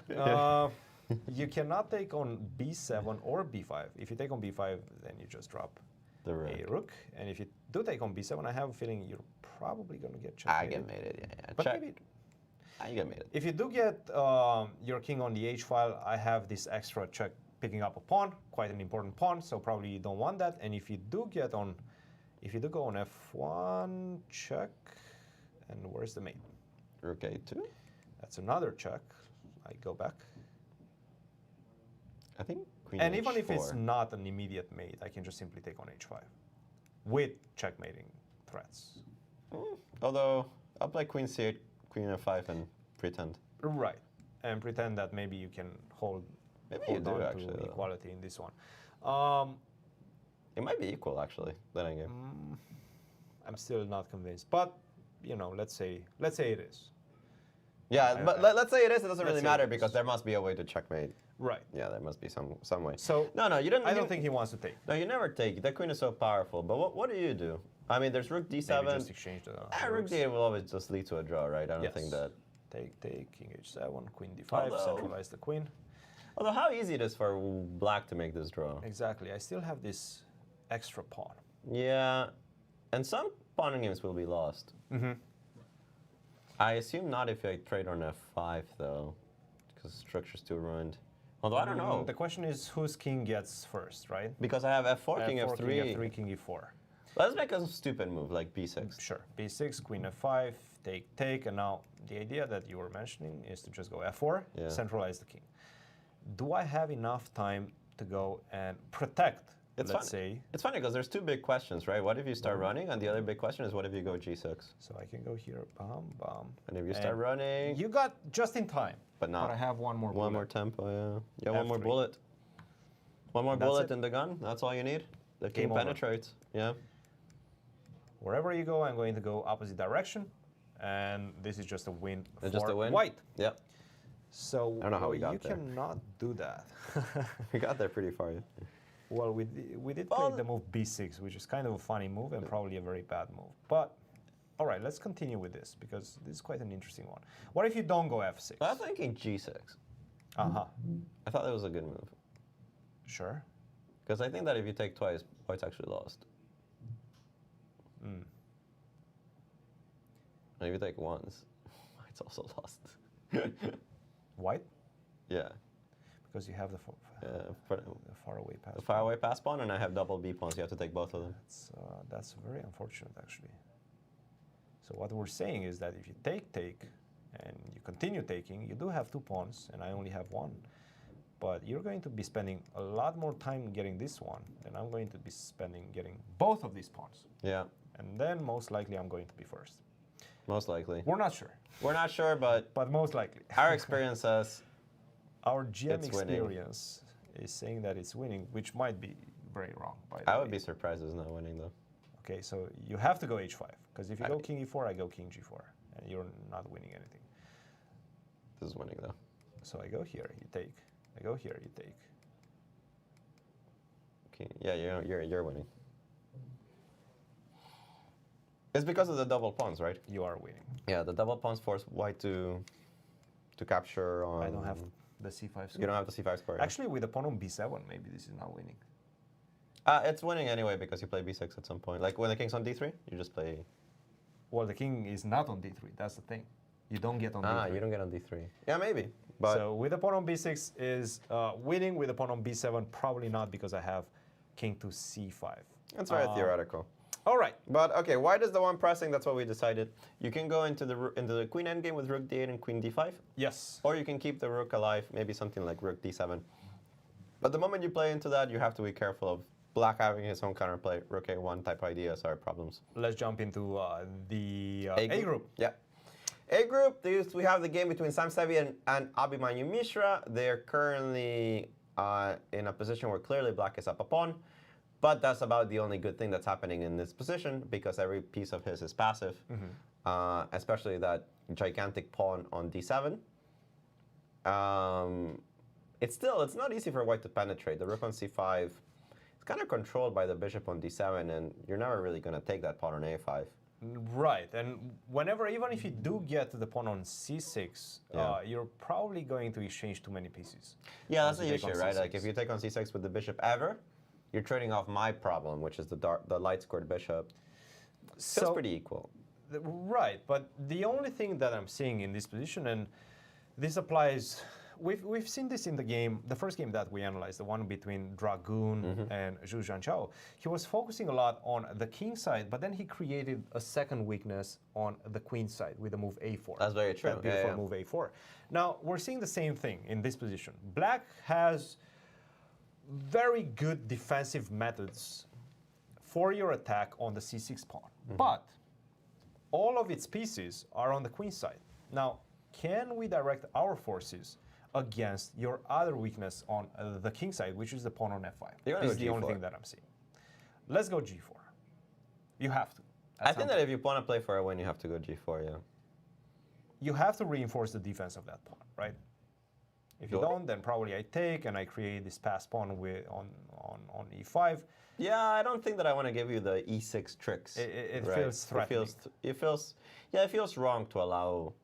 You cannot take on b7 or b5. If you take on b5, then you just drop The rook. a rook. And if you do take on b7, I have a feeling you're probably going to get I checkmated. get mated, yeah. But Check. maybe I get mated. if you do get your king on the h file, I have this extra check picking up a pawn, quite an important pawn, so probably you don't want that. And if you do get on, if you do go on f1, check, and where's the mate? Rook a2? That's another check. I go back. I think queen And h4. even if it's not an immediate mate, I can just simply take on h5 with checkmating threats. Although, I'll play queen c8, queen f5, and pretend. Right, and pretend that maybe you can hold, Maybe you hold do, on actually, to though. equality in this one. It might be equal, actually, that endgame. I'm still not convinced, but you know, let's say it is. Yeah, but let's say it is. It doesn't let's really say matter it because is. there must be a way to checkmate. Right. Yeah, there must be some way. So No, you don't. I don't think he wants to take. No, you never take. The queen is so powerful. But what do you do? I mean, there's rook d7. Maybe just exchange the Rook rooks. d8 will always just lead to a draw, right? I don't think that. Take, king h7, queen d5, Although- centralize the queen. Although, how easy it is for black to make this draw. Exactly. I still have this extra pawn. Yeah, and some pawning games will be lost. I assume not if I trade on f5 though, because the structure's too ruined. Although I don't know, The question is whose king gets first, right? because I have f4, king F4, f3. king f3, king e4. Let's make a stupid move like b6. Sure. b6, queen f5, take, and now the idea that you were mentioning is to just go f4, Yeah. centralize the king. Do I have enough time to go and protect, let's say? It's funny because there's two big questions, right? What if you start running? And the other big question is what if you go g6? So I can go here, bam, bam. And if you start running, You got just in time. but not. But I have one more One bullet. more tempo, yeah. Yeah, one more F3. bullet. One more That's bullet it. in the gun. That's all you need. The king Game over. penetrates. Yeah. Wherever you go, I'm going to go opposite direction. And this is just a win for Just a win? white. Yep. So I don't know how we got you there. cannot do that. We got there pretty far. Well, we did play the move b6, which is kind of a funny move and probably a very bad move. But, all right, let's continue with this because this is quite an interesting one. What if you don't go f6? I was thinking g6. Uh-huh. I thought that was a good move. Sure. Because I think that if you take twice, white's actually lost. And if you take once, white's also lost. White? Yeah. Because you have the faraway pass. The faraway pass pawn, and I have double b pawns. You have to take both of them. That's very unfortunate, actually. So what we're saying is that if you take, and you continue taking, you do have 2 pawns, and I only have 1. But you're going to be spending a lot more time getting this one than I'm going to be spending getting both of these pawns. Yeah. And then most likely I'm going to be first. Most likely. We're not sure, We're not sure, but but most likely. our experience says Our GM It's winning. experience is saying that it's winning, which might be very wrong, by the I way. would be surprised it's not winning though. Okay, so you have to go h5, because if you I- go king e4, I go king g4, and you're not winning anything. This is winning though. So I go here, you take. I go here, you take. Okay. Yeah, you're winning. It's because of the double pawns, right? You are winning. Yeah, the double pawns force white to capture on. I don't have the c5 square. You don't have the c5 square. Yeah. Actually, with the pawn on b7, maybe this is not winning. It's winning anyway because you play b6 at some point. Like when the king's on d3, you just play. Well, the king is not on d3, that's the thing. You don't get on d3. You don't get on d3. Yeah, maybe. But So with the pawn on b6 is winning, with the pawn on b7, probably not because I have king to c5. it's very theoretical. All right. But okay, white is the one pressing. That's what we decided. You can go into the queen endgame with rook d8 and queen d5, Yes. or you can keep the rook alive. Maybe something like rook d7. But the moment you play into that, you have to be careful of black having his own counterplay. Rook a1 type ideas are problems. Let's jump into the A group. Yeah. A group, we have the game between Sevian and Abhi Mishra. They're currently in a position where clearly black is up a pawn. But that's about the only good thing that's happening in this position because every piece of his is passive, especially that gigantic pawn on d7. It's not easy for white to penetrate. The rook on c5 is kind of controlled by the bishop on d7, and you're never really going to take that pawn on a5. Right, and whenever, even if you do get to the pawn on c6, you're probably going to exchange too many pieces. Yeah, that's the issue, right? Like if you take on c6 with the bishop ever, you're trading off my problem, which is the light squared bishop. Feels pretty equal. Right, but the only thing that I'm seeing in this position, and this applies, we've seen this in the game, the first game that we analyzed, the one between Dragun and Zhou Jianchao. He was focusing a lot on the king side, but then he created a second weakness on the queen side with the move a4. That's very true. That beautiful move a4. Now, we're seeing the same thing in this position. Black has very good defensive methods for your attack on the c6 pawn, but all of its pieces are on the queen side. Now, can we direct our forces against your other weakness on the king side, which is the pawn on f5? This is the only thing that I'm seeing. Let's go g4. You have to. I think that if you want to play for a win, you have to go g4, yeah. You have to reinforce the defense of that pawn, right? If you don't, then probably I take and I create this pass pawn with on e5. Yeah, I don't think that I want to give you the e6 tricks. It feels threatening. It feels wrong to allow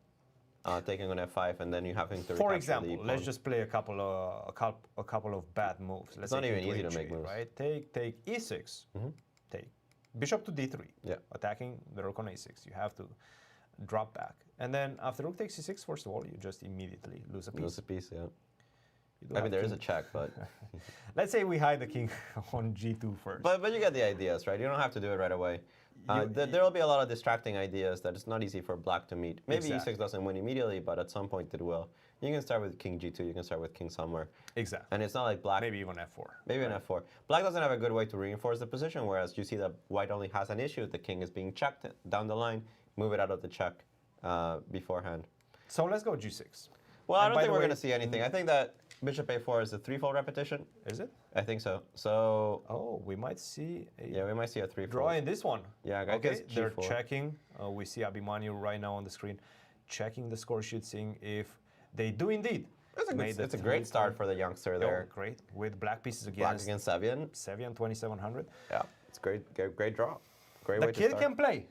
taking on f5 and then you having to. For example, let's just play a couple of bad moves. Let's it's not even easy to make moves. Right? Take e6. Take bishop to d3. Yeah. Attacking the rook on a6. You have to drop back. And then after rook takes c6, first of all, you just immediately lose a piece. Lose a piece, yeah. I mean, there is a check, but... Let's say we hide the king on g2 first. But you get the ideas, right? You don't have to do it right away. There will be a lot of distracting ideas that it's not easy for black to meet. Maybe e6 doesn't win immediately, but at some point it will. You can start with king g2, you can start with king somewhere. Exactly. And it's not like black... Maybe even f4. Maybe an f4. Black doesn't have a good way to reinforce the position, whereas you see that white only has an issue. The king is being checked down the line. Move it out of the check beforehand. So let's go g6. Well, I don't think we're going to see anything. I think that bishop a4 is a threefold repetition. Is it? I think so. So. Oh, we might see. We might see a threefold. Draw in this one. Yeah. Okay. They're checking. We see Abhi Mishra right now on the screen, checking the score sheet, seeing if they do indeed. It's a great start for the youngster there. Oh, great with black pieces against. Black against Sevian. Sevian 2700. Yeah, it's great. Great draw. Great way to start. The kid can play.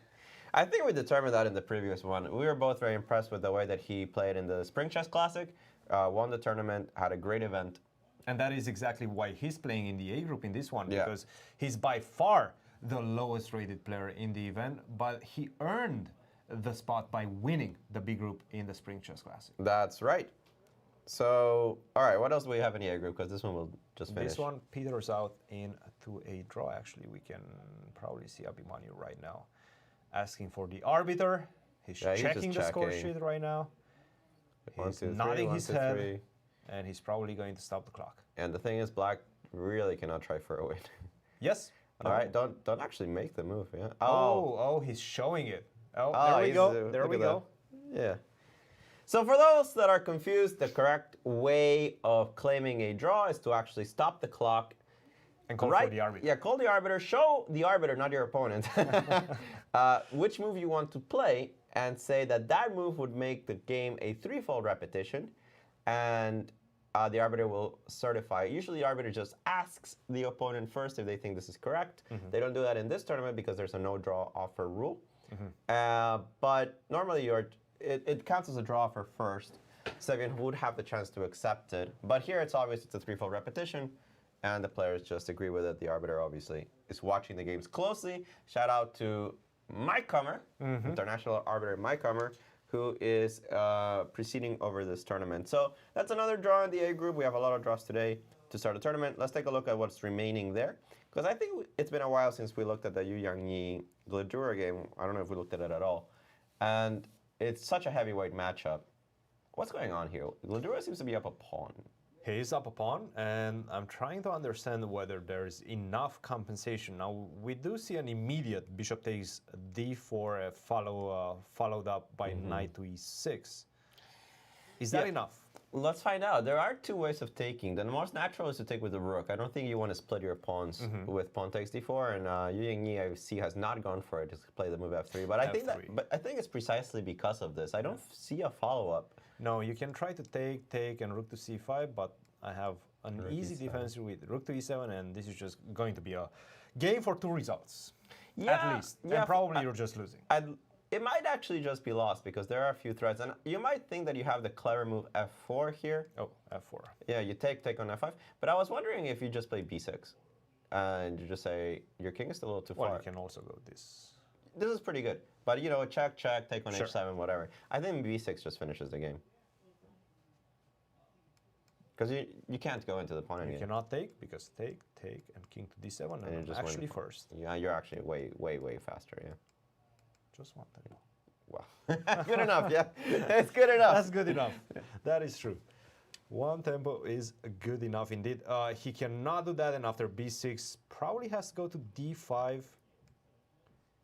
I think we determined that in the previous one. We were both very impressed with the way that he played in the Spring Chess Classic, won the tournament, had a great event. And that is exactly why he's playing in the A group in this one, because he's by far the lowest rated player in the event, but he earned the spot by winning the B group in the Spring Chess Classic. That's right. So, all right, what else do we have in the A group? Because this one will just finish. This one peters out into a draw, actually. We can probably see Abhi Mishra right now asking for the arbiter. He's checking the score sheet right now. He's nodding his head, and he's probably going to stop the clock. And the thing is, black really cannot try for a win. Yes. All right, don't actually make the move. Yeah. Oh, he's showing it. Oh, there we go. There we go. Yeah. So for those that are confused, the correct way of claiming a draw is to actually stop the clock. And call for the arbiter. Yeah, call the arbiter. Show the arbiter, not your opponent, which move you want to play, and say that that move would make the game a threefold repetition, and the arbiter will certify. Usually the arbiter just asks the opponent first if they think this is correct. They don't do that in this tournament because there's a no-draw offer rule. But normally it counts as a draw offer first. Sevian would have the chance to accept it. But here it's obvious it's a threefold repetition, and the players just agree with it. The arbiter obviously is watching the games closely. Shout out to Mike Comer, international arbiter Mike Comer, who is preceding over this tournament. So that's another draw in the A group. We have a lot of draws today to start the tournament. Let's take a look at what's remaining there, because I think it's been a while since we looked at the Yangyi Gledura game. I don't know if we looked at it at all. And it's such a heavyweight matchup. What's going on here? Gledura seems to be up a pawn. He's up a pawn, and I'm trying to understand whether there's enough compensation. Now, we do see an immediate bishop takes d4, followed up by knight to e6. Is that enough? Let's find out. There are two ways of taking. The most natural is to take with the rook. I don't think you want to split your pawns with pawn takes d4, and Yangyi, I see, has not gone for it to play the move f3. But I think it's precisely because of this. I don't see a follow-up. No, you can try to take, and rook to c5, but I have an easy defense with rook to e7, and this is just going to be a game for 2 results, at least. And probably you're just losing. It might actually just be lost because there are a few threats, and you might think that you have the clever move f4 here. Oh, f4. Yeah, you take on f5. But I was wondering if you just play b6, and you just say your king is still a little too far. Well, you can also go this. This is pretty good. But, you know, check, take on h7, whatever. I think b6 just finishes the game. Because you can't go into the pawn again. You cannot take, because take, and king to d7, and just actually first. Yeah, you're actually way faster, yeah. Just one tempo. Wow. Good enough, yeah. It's good enough. That's good enough. That is true. One tempo is good enough indeed. He cannot do that, and after b6, probably has to go to d5.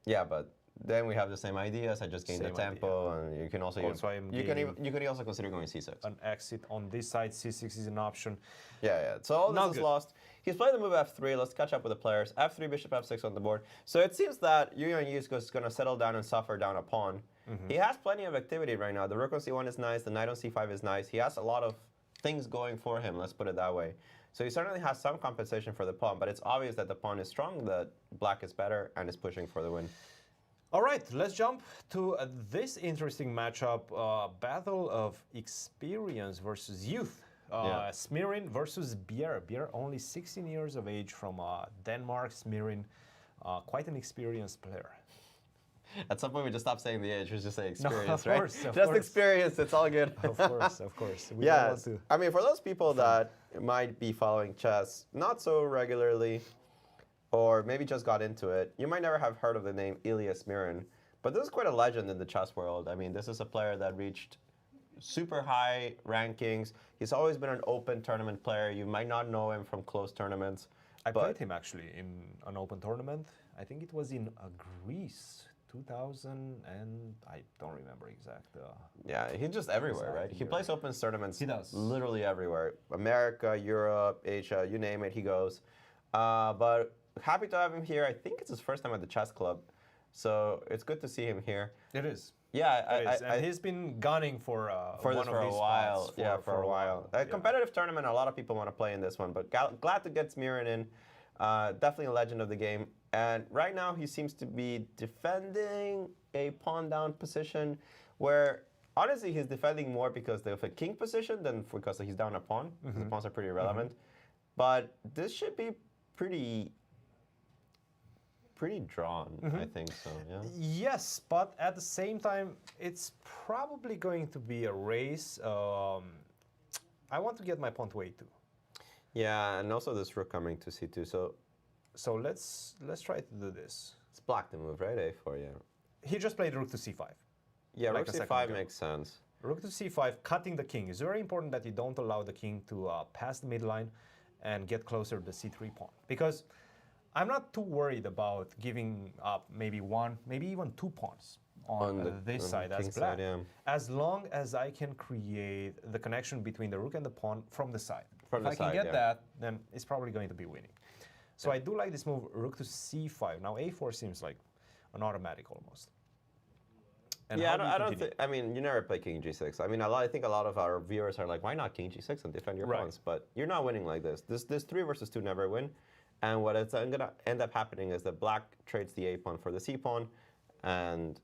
Yeah, but then we have the same ideas. I just gained the tempo, and you can also you can also consider going c6. An exit on this side, c6 is an option. Yeah. So all this is lost. He's playing the move f3. Let's catch up with the players. f3, bishop f6 on the board. So it seems that Yangyi is going to settle down and suffer down a pawn. He has plenty of activity right now. The rook on c1 is nice. The knight on c5 is nice. He has a lot of things going for him. Let's put it that way. So he certainly has some compensation for the pawn, but it's obvious that the pawn is strong, that black is better, and is pushing for the win. All right, let's jump to this interesting matchup, battle of experience versus youth. Smirin versus Bjerre. Bjerre, only 16 years of age, from Denmark. Smirin, quite an experienced player. At some point, we just stop saying the age. We just say experience, right? Just experience. It's all good. Of course. Yes. I mean, for those people that might be following chess not so regularly, or maybe just got into it, you might never have heard of the name Ilya Smirin. But this is quite a legend in the chess world. I mean, this is a player that reached super high rankings. He's always been an open tournament player. You might not know him from closed tournaments. I played him actually in an open tournament. I think it was in Greece, 2000, and I don't remember exact. Yeah, he's just everywhere, right? He plays open tournaments. He does. Literally everywhere. America, Europe, Asia, you name it, he goes. But happy to have him here. I think it's his first time at the chess club, so it's good to see him here. It is. Yeah, and he's been gunning for this for a while. For a while. A competitive tournament. A lot of people want to play in this one, but glad to get Smirin in. Definitely a legend of the game. And right now he seems to be defending a pawn down position, where honestly he's defending more because of a king position than because he's down a pawn. The pawns are pretty irrelevant. But this should be pretty drawn, I think so, yeah? Yes, but at the same time, it's probably going to be a race. I want to get my pawn to a2. Yeah, and also this rook coming to c2, so let's try to do this. It's black the move, right? a4, yeah. He just played rook to c5. Yeah, like rook c5 makes sense. Rook to c5, cutting the king. It's very important that you don't allow the king to pass the midline and get closer to the c3 pawn. Because I'm not too worried about giving up maybe one, maybe even 2 pawns on this side as black, as long as I can create the connection between the rook and the pawn from the side. If I can get that, then it's probably going to be winning. So I do like this move, rook to c5. Now a4 seems like an automatic almost. And yeah, I don't think. I mean, you never play king g6. I mean, I think a lot of our viewers are like, why not king g6 and defend your pawns? But you're not winning like this. This 3 versus 2 never win. And what it's going to end up happening is that black trades the a pawn for the c pawn, and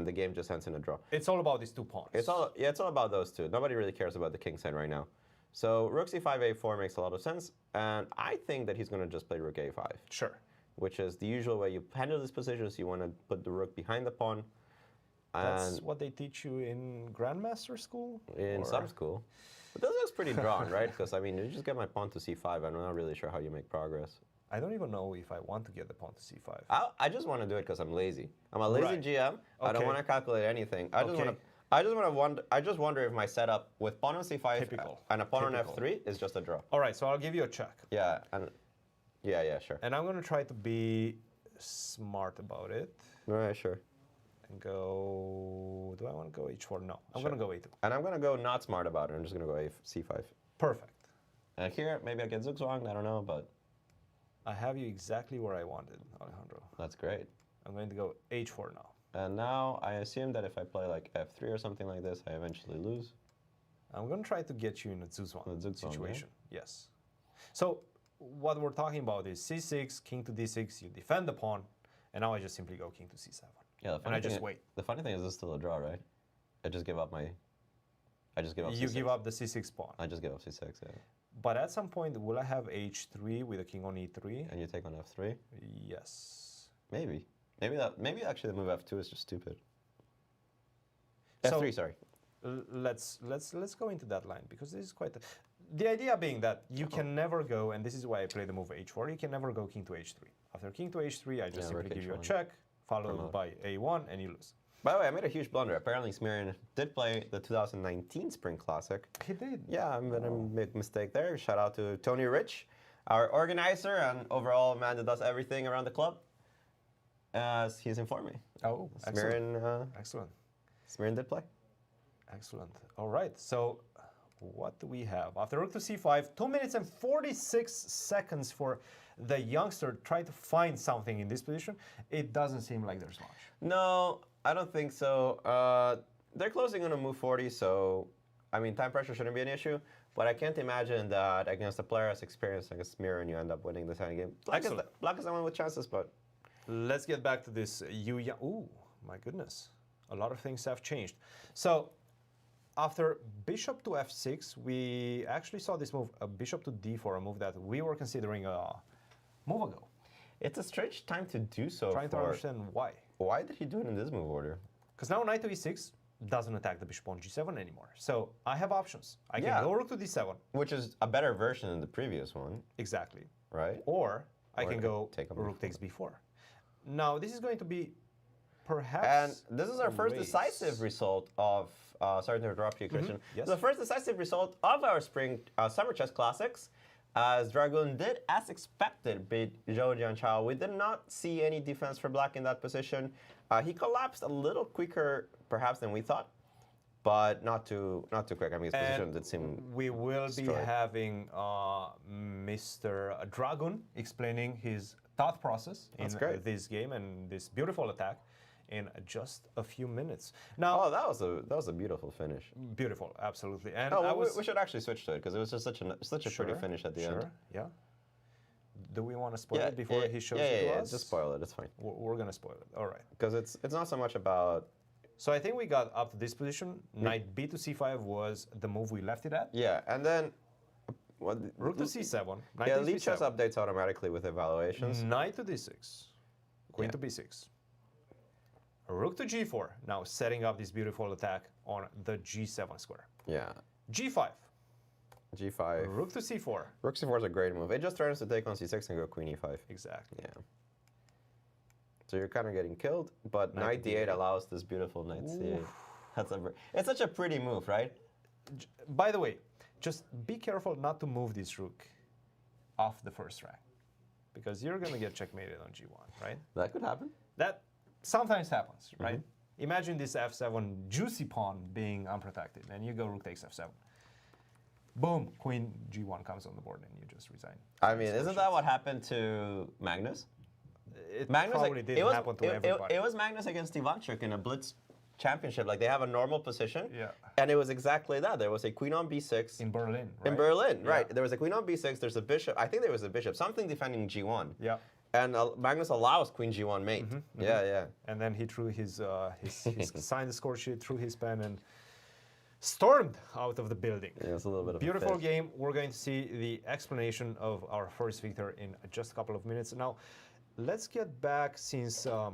the game just ends in a draw. It's all about these 2 pawns. It's all about those 2. Nobody really cares about the king side right now. So rook c5, a4 makes a lot of sense, and I think that he's going to just play rook a5. Sure. Which is the usual way you handle these positions. You want to put the rook behind the pawn. That's what they teach you in Grandmaster school? In some school. But this looks pretty drawn, right? Because, I mean, you just get my pawn to c5. I'm not really sure how you make progress. I don't even know if I want to get the pawn to c5. I just want to do it because I'm lazy. I'm a lazy GM. I don't want to calculate anything. I I just wonder if my setup with pawn on c5 Typical. and a pawn on Typical. f3 is just a draw. All right, so I'll give you a check. Yeah, and yeah, sure. And I'm going to try to be smart about it All right, sure. and go... Do I want to go h4? No, I'm Sure. going to go a2. And I'm gonna go not smart about it. I'm just gonna go c5. Perfect. And here, maybe I get zugzwang. I don't know, but I have you exactly where I wanted, Alejandro. that's great. I'm going to go h4 now. And now I assume that if I play like f3 or something like this, I eventually lose. I'm going to try to get you in a zugzwang The zugzwang, situation. Yes. So what we're talking about is c6, king to d6, you defend the pawn, and now I just simply go king to c7. Yeah, the And funny I just thing, wait. The funny thing is, this is still a draw, right? I just give up my. I just give up. You c6. give up the c6 pawn. I just give up c6, yeah. But at some point, will I have h3 with a king on e3? And you take on f3. Yes. Maybe. Maybe actually the move f2 is just stupid. So- f3, sorry. Let's go into that line because this is quite. The idea being that you can never go, and this is why I play the move h4. You can never go king to h3. After king to h3, I just Yeah, simply rook give you a h1. check, followed Promote. by a1, and you lose. By the way, I made a huge blunder. Apparently, Smirin did play the 2019 Spring Classic. He did. Yeah, I'm gonna make a mistake there. Shout out to Tony Rich, our organizer and overall man that does everything around the club. He's informed me. Oh, excellent. Excellent. Smirin did play. Excellent. All right. So, what do we have? After rook to c5, 2 minutes and 46 seconds for the youngster try to find something in this position. It doesn't seem like there's much. No, I don't think so. They're closing on a move 40, so I mean, time pressure shouldn't be an issue. But I can't imagine that against a player as experienced like a Smirin, you end up winning this hand game. Black is the one with chances, but Let's get back to this Ooh, my goodness. A lot of things have changed. So, after bishop to f6, we actually saw this move, bishop to d4, a move that we were considering a move ago. it's a strange time to do so. Trying to understand why. Why did he do it in this move order? Because now knight to e6 doesn't attack the bishop on g7 anymore. So I have options. I can Yeah. go rook to d7. Which is a better version than the previous one, Exactly. right? Or I Or can go take on rook b4. takes b4. Now this is going to be And perhaps this is our first race. decisive result of, sorry to interrupt you, Cristian. Yes. The first decisive result of our Summer Chess Classics, as Dragun did, as expected, beat Zhou Jianchao. We did not see any defense for black in that position. He collapsed a little quicker, perhaps, than we thought, but not too quick. I mean, his position did seem. We will be destroyed. having Mr. Dragun explaining his thought process in That's great. this game and this beautiful attack in just a few minutes. Now, Oh, that was a beautiful finish. beautiful, absolutely. And Oh, I well, was we should actually switch to it because it was just such a pretty finish at the end. Yeah. Do we want to spoil it before he shows it to us? Just spoil it. It's fine. We're gonna spoil it. All right. Because it's not so much about. So I think we got up to this position. Knight b to c5 was the move we left it at. Yeah, and then. What, Rook to c7. Knight yeah, to lead chess b7. updates automatically with evaluations. Knight to d6. Queen Yeah. to b6. Rook to g4. Now setting up this beautiful attack on the g7 square. Yeah. g5. G5. Rook to c4. Rook c4 is a great move. It just threatens to take on c6 and go queen e5. Exactly. Yeah. So you're kind of getting killed, but Knight knight d8 allows this beautiful knight c8. It's such a pretty move, right? By the way, just be careful not to move this rook off the first rank, because you're going to get checkmated on g1, right? That could happen. That sometimes happens, right? Imagine this f7 juicy pawn being unprotected, and you go rook takes f7. Boom, queen g1 comes on the board, and you just resign. I mean, isn't that what happened to Magnus? It Magnus probably didn't happen to everybody. It was Magnus against Ivanchuk in a blitz championship. Like, they have a normal position. Yeah. And it was exactly that. There was a queen on b6. in Berlin, right? In Berlin, Yeah. right. There was a queen on b6. There's a bishop. I think there was a bishop. Something defending g1. Yeah. And Magnus allows queen g1 mate. Yeah, yeah. And then he threw his signed the score sheet, threw his pen, and stormed out of the building. Yeah, it's a little bit of a Beautiful fish. game. We're going to see the explanation of our first victor in just a couple of minutes. Now, let's get back since Yeah,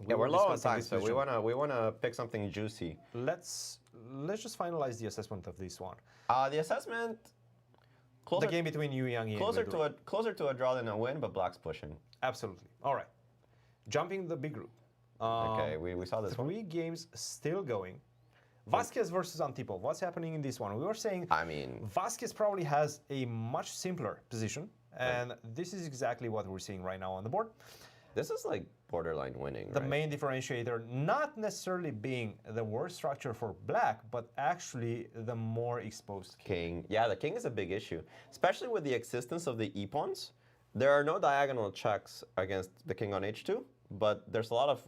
we're were low on discussing time, this so we position. wanna pick something juicy. Let's just finalize the assessment of this one. The assessment closer, The game between you, Yangyi, closer and to Gledura. closer to a draw than a win, but black's pushing. Absolutely. All right. Jumping the big group. Okay, we saw this one. 3 games still going. Vazquez versus Antipov. What's happening in this one? We were saying, I mean, Vazquez probably has a much simpler position, and this is exactly what we're seeing right now on the board. this is like borderline winning, The right? main differentiator not necessarily being the worst structure for black, but actually the more exposed king. King. Yeah, the king is a big issue, especially with the existence of the e-pawns. There are no diagonal checks against the king on h2, but there's a lot of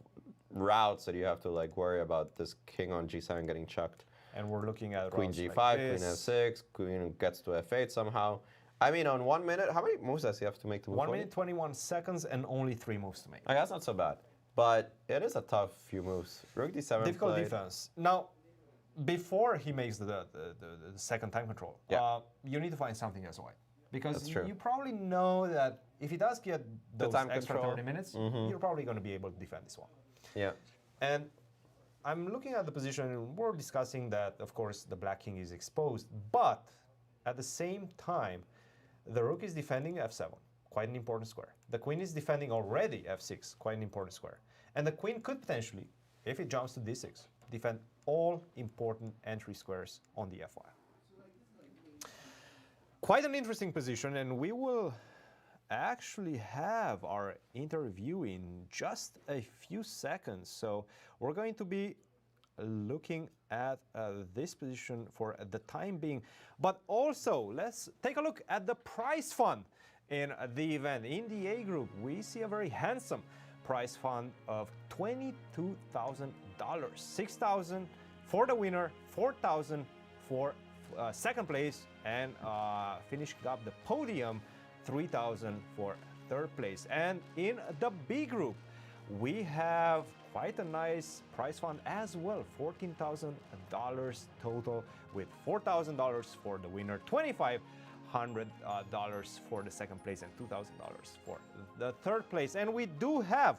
routes that you have to like worry about this king on g7 getting chucked. And we're looking at Queen routes g5, like queen this. f6, queen gets to f8 somehow. I mean, on 1 minute, how many moves does he have to make to move 1 forward? minute, 21 seconds, and only 3 moves to make. I guess not so bad, but it is a tough few moves. Rook d7 Difficult played. defense. Now, before he makes the second time control, Yeah. You need to find something as white. Because That's true. you probably know that if he does get those time extra control. 30 minutes, you're probably going to be able to defend this one. Yeah. And I'm looking at the position, and we're discussing that, of course, the black king is exposed, but at the same time, the rook is defending f7, quite an important square. The queen is defending already f6, quite an important square. And the queen could potentially, if it jumps to d6, defend all important entry squares on the f file. Quite an interesting position, and we will actually have our interview in just a few seconds. So we're going to be looking at this position for the time being. But also, let's take a look at the prize fund in the event. In the A group, we see a very handsome prize fund of $22,000. $6,000 for the winner, $4,000 for second place, and finishing up the podium, $3,000 for third place. And in the B group, we have quite a nice prize fund as well, $14,000 total, with $4,000 for the winner, $2,500 for the second place, and $2,000 for the third place. And we do have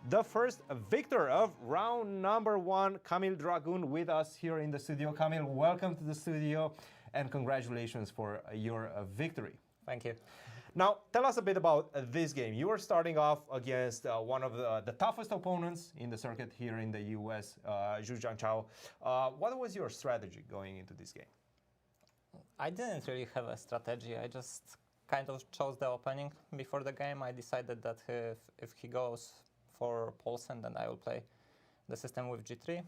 the first victor of round number 1, Kamil Dragun, with us here in the studio. Kamil, welcome to the studio, and congratulations for your victory. Thank you. Now, tell us a bit about this game. You are starting off against one of the toughest opponents in the circuit here in the US, Zhou Jianchao. What was your strategy going into this game? I didn't really have a strategy. I just kind of chose the opening before the game. I decided that if he goes for Paulsen, then I will play the system with G3.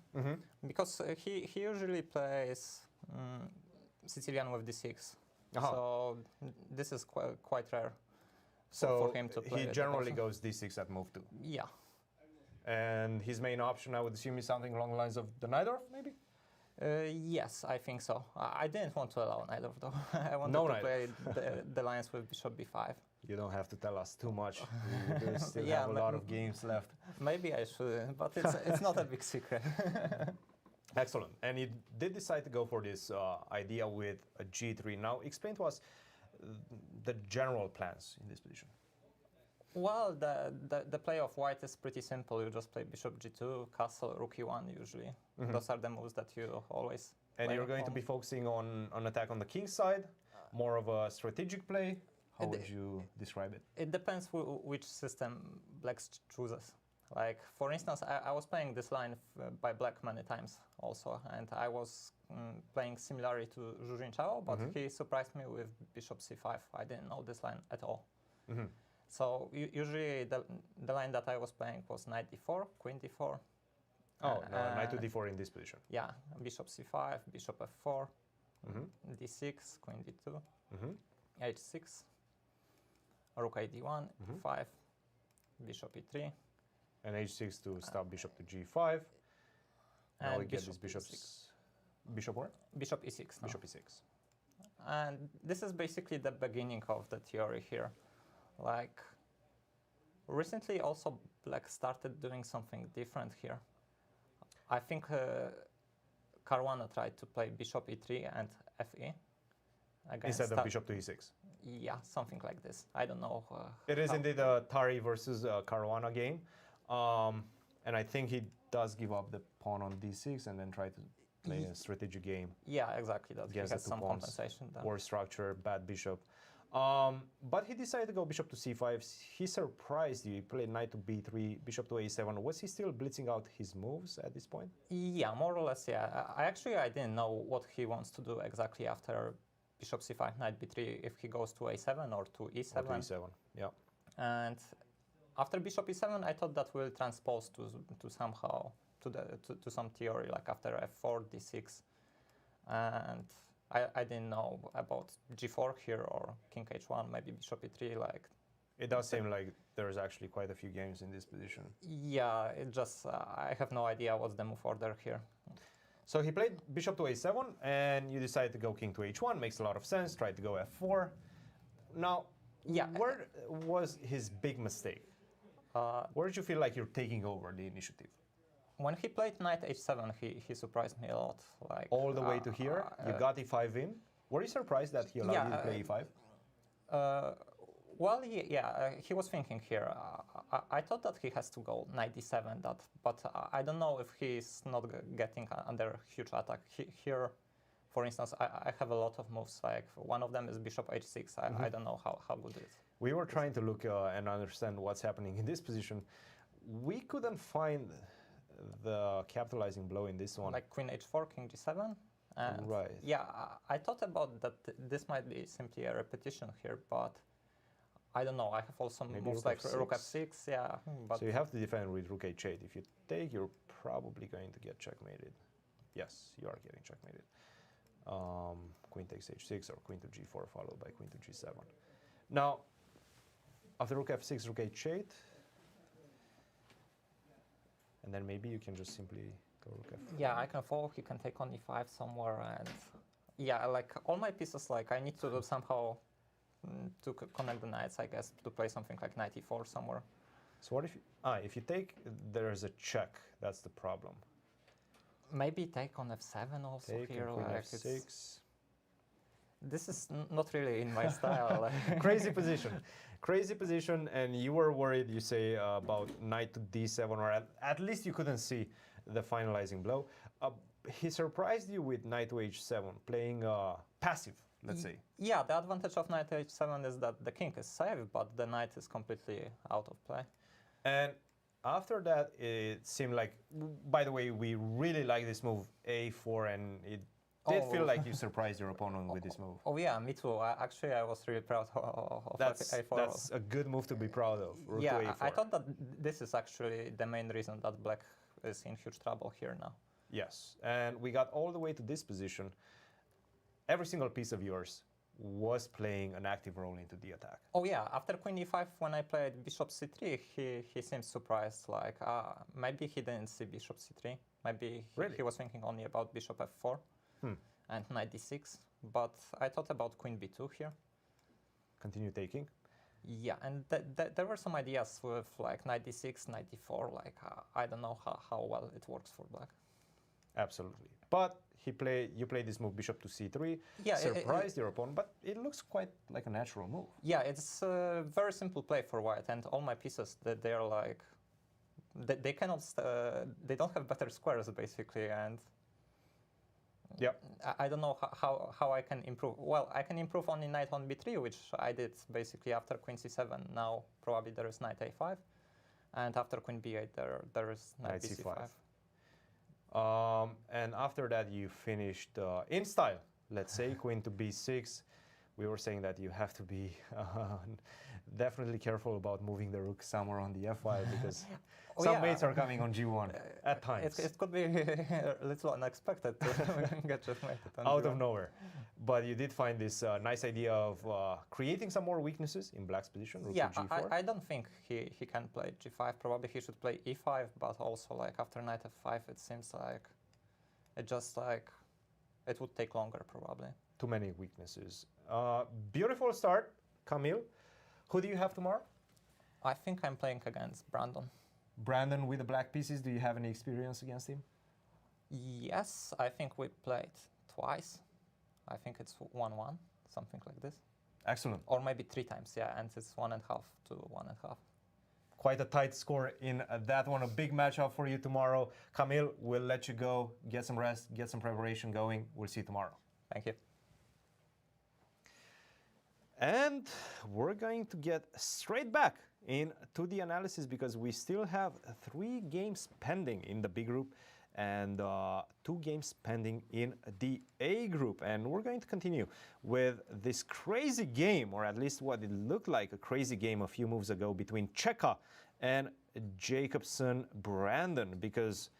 Because he usually plays Sicilian with D6. So this is quite rare for him to play. He generally goes D6 at move 2. Yeah. And his main option, I would assume, is something along the lines of the Najdorf, maybe? Yes, I think so. I didn't want to allow Najdorf though. I wanted No to Najdorf. play the lines with Bishop B5. You don't have to tell us too much. We do still Yeah, have a lot of games left. Maybe I should, but it's not a big secret. Excellent. And you did decide to go for this idea with a G3. Now, explain to us the general plans in this position. Well, the play of white is pretty simple. You just play Bishop G2, Castle, Rook E1 usually. Those are the moves that you always And play you're going to be focusing on attack on the king side, more of a strategic play. How would you describe it? It depends which system Black chooses. Like, for instance, I was playing this line by Black many times also, and I was playing similarly to Zhou Jianchao, but he surprised me with Bishop C5. I didn't know this line at all. So usually the line that I was playing was Knight D4, Queen D4. Oh, no, Knight to D4 in this position. Yeah, Bishop C5, Bishop F4, D6, Queen D2, H6, Rook ID1, F5, Bishop E3. And H6 to stop Bishop to G5. Now And we get Bishop this Bishop's... E6. Bishop where? Bishop E6 now. Bishop E6. And this is basically the beginning of the theory here. Like, recently also Black started doing something different here. I think Caruana tried to play Bishop E3 and FE. Instead of Bishop to E6. Yeah, something like this. I don't know. It is indeed a Tari versus Caruana game. And I think he does give up the pawn on D6 and then try to play a strategic game. Yeah, exactly. That he Against has the two some pawns. compensation. Then. Poor structure, bad bishop. But he decided to go bishop to c5. He surprised you. He played knight to b3, bishop to a7. Was he still blitzing out his moves at this point? Yeah, more or less, yeah. I didn't know what he wants to do exactly after bishop c5, knight b3, if he goes to a7 or to e7. Or to e7, yeah. And after bishop e7, I thought that we'll transpose to somehow to some theory, like after f4, d6, and I didn't know about g4 here or king h1, maybe bishop e3. Like it does seem like there's actually quite a few games in this position. Yeah, it just I have no idea what's the move order here. So he played bishop to a7, and you decided to go king to h1. Makes a lot of sense. Tried to go f4. Now, yeah, where was his big mistake? Where did you feel like you're taking over the initiative? When he played knight h7, he surprised me a lot. Like all the way to here, you got e5 in. Were you surprised that he allowed you to play e5? Well, yeah, he was thinking here. I thought that he has to go knight d7, but I don't know if he's not getting under huge attack. Here, for instance, I have a lot of moves. Like one of them is bishop h6. I don't know how good it is. We were trying to look and understand what's happening in this position. We couldn't find the capitalizing blow in this one. Like queen h4, king g7. And right. Yeah, I thought about that. This might be simply a repetition here, but I don't know. I have also Maybe moves rook like f6. rook f6. Yeah, but So you have to defend with rook h8. If you take, you're probably going to get checkmated. Yes, you are getting checkmated. Queen takes h6 or queen to g4 followed by queen to g7. Now, after rook f6, rook h8. And then maybe you can just simply go rook f4. yeah, I can follow. He can take on e5 somewhere, and yeah, like all my pieces. Like I need to somehow to connect the knights, I guess, to play something like knight e4 somewhere. So what if you take, there's a check. That's the problem. Maybe take on f7 also Take here. and queen Like f6. this is not really in my style. Crazy position. Crazy position, and you were worried, you say, about knight to d7, or at least you couldn't see the finalizing blow. He surprised you with knight to h7, playing passive, let's say. Yeah, the advantage of knight h7 is that the king is safe, but the knight is completely out of play. And after that, it seemed like, by the way, we really like this move, a4, and it did feel like you surprised your opponent with this move. Oh yeah, me too. Actually, I was really proud of That's a4. a good move to be proud of. Rook Yeah, to a4. I thought that this is actually the main reason that black is in huge trouble here now. Yes, and we got all the way to this position. Every single piece of yours was playing an active role into the attack. Oh yeah, after queen e5, when I played bishop c3, he seemed surprised. Like maybe he didn't see bishop c3. Maybe he was thinking only about bishop f4 and knight d6. But I thought about queen b2 here. Continue taking. Yeah, and there were some ideas with like knight d6, knight d4. Like I don't know how well it works for black. Absolutely. But you played this move, bishop to c3, yeah, surprised your opponent, but it looks quite like a natural move. Yeah, it's a very simple play for white, and all my pieces, they're like, they cannot, they don't have better squares basically, and yeah, I don't know how I can improve. Well, I can improve only knight on b3, which I did basically after queen c7. Now probably there is knight a5, and after queen b8 there is knight bc5. And after that, you finished in style, let's say, queen to b6. We were saying that you have to be definitely careful about moving the rook somewhere on the f5 because some mates are coming on g1 at times. It could be a little unexpected to get checkmated on out g1. of nowhere. But you did find this nice idea of creating some more weaknesses in black's position, rook to g4. I don't think he can play g5. Probably he should play e5, but also like after knight f5, it seems like it would take longer probably. Too many weaknesses. Beautiful start, Kamil. Who do you have tomorrow? I think I'm playing against Brandon. Brandon with the black pieces. Do you have any experience against him? Yes, I think we played twice. I think it's 1-1, something like this. Excellent. Or maybe 3 times, yeah, and it's 1.5 to 1.5. Quite a tight score in that one. A big matchup for you tomorrow. Kamil, we'll let you go, get some rest, get some preparation going. We'll see you tomorrow. Thank you. And we're going to get straight back into the analysis because we still have 3 games pending in the B group and 2 games pending in the A group. And we're going to continue with this crazy game, or at least what it looked like a crazy game a few moves ago between Checa and Jacobson Brandon, because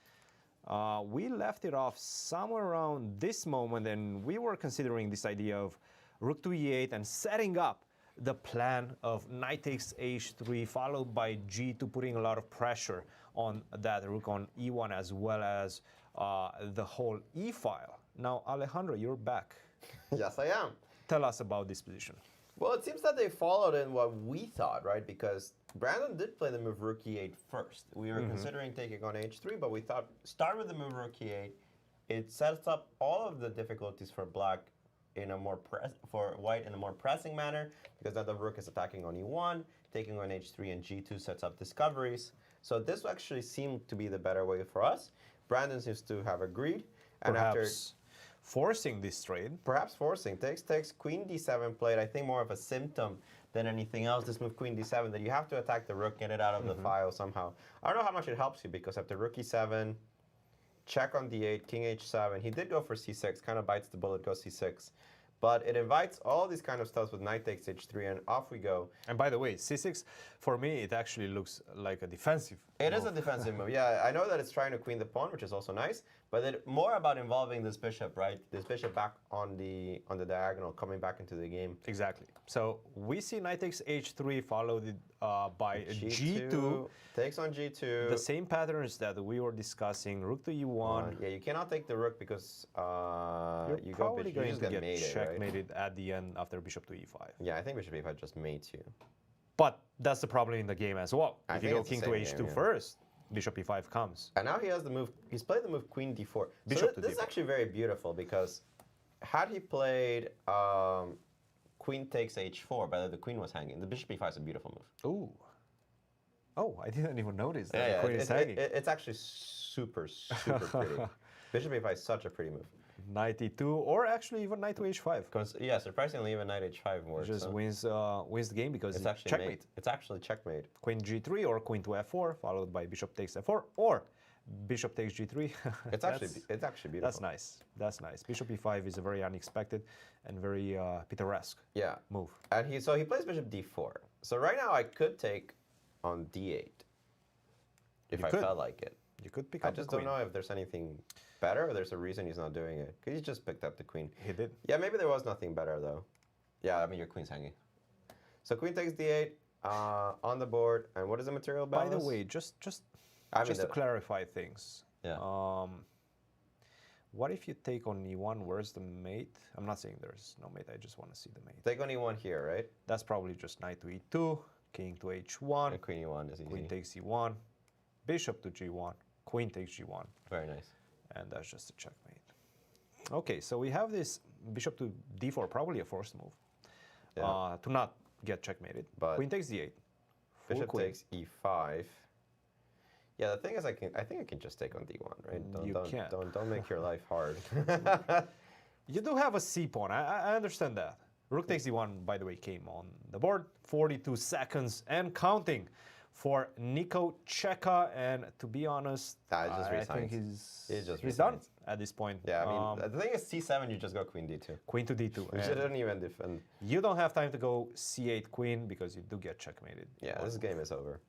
we left it off somewhere around this moment and we were considering this idea of rook to e8 and setting up the plan of knight takes h3 followed by g2, putting a lot of pressure on that rook on e1 as well as the whole e file. Now, Alejandro, you're back. Yes, I am. Tell us about this position. Well, it seems that they followed in what we thought, right? Because Brandon did play the move rook e8 first. We were considering taking on h3, but we thought start with the move rook e8. It sets up all of the difficulties for black in a more for white in a more pressing manner, because now the rook is attacking on e1, taking on h3, and g2 sets up discoveries. So this actually seemed to be the better way for us. Brandon seems to have agreed, and Perhaps forcing this trade. perhaps forcing takes queen d7 played. I think more of a symptom than anything else. This move queen d7, that you have to attack the rook, get it out of the file somehow. I don't know how much it helps you, because after rook e7, check on d8, king h7. He did go for c6, kind of bites the bullet, goes c6. But it invites all these kind of stuff with knight takes h3, and off we go. And by the way, c6, for me, it actually looks like a defensive It move. is a defensive move. Yeah, I know that it's trying to queen the pawn, which is also nice, but it more about involving this bishop, right? This bishop back on the diagonal, coming back into the game. Exactly. So we see knight takes h3 followed by g2. Takes on g2. The same patterns that we were discussing, rook to e1. Yeah, you cannot take the rook because You're you go probably bishop. You going just to get get mated, right? checkmated at the end after bishop to e5. Yeah, I think bishop e5 just mates you. But that's the problem in the game as well. I If you think go it's the king to same h2 game, yeah. first, bishop e5 comes. And now he has the move. He's played the move queen d4. Bishop to This is d4. actually very beautiful, because had he played queen takes h4, but the queen was hanging, the bishop e5 is a beautiful move. Ooh. Oh, I didn't even notice that the queen is it- hanging. it's actually super, super pretty. Bishop e5 is such a pretty move. Knight e2, or actually even knight to h5. Yeah, surprisingly, even knight h5 works. Just so wins the game because it's it's actually checkmate. It's actually checkmate. Queen g3 or queen to f4, followed by bishop takes f4, or bishop takes g3. It's actually beautiful. That's nice. That's nice. Bishop e5 is a very unexpected and very picturesque Yeah. move. And he plays bishop d4. So right now I could take on d8 if You I could. felt like it. You could pick I up just the don't queen. know if there's anything better, or there's a reason he's not doing it. Because he just picked up the queen. He did. Yeah, maybe there was nothing better though. Yeah, I mean your queen's hanging. So queen takes d8 on the board, and what is the material By balance? the way, just I mean to clarify things. Yeah. What if you take on e1? Where's the mate? I'm not saying there's no mate. I just want to see the mate. Take on e1 here, right? That's probably just knight to e2, king to h1, And queen e1 is easy. queen takes e1, bishop to g1, queen takes g1, Very nice. and that's just a checkmate. Okay, so we have this bishop to d4, probably a forced move, Yeah. to not get checkmated. But queen takes d8. Full Bishop queen. takes e5. Yeah, the thing is, I think I can just take on d1, right? You can. Don't make your life hard. You do have a c pawn. I understand that. Rook takes d1, by the way, came on the board. 42 seconds and counting for Nico Checa. And to be honest, Nah, it just I resigns. think It just he's done resigns. at this point. Yeah, I mean, the thing is, c7, you just go queen d2. Queen to d2. You and shouldn't even defend. you don't have time to go c8 queen because you do get checkmated. Yeah, this game is over.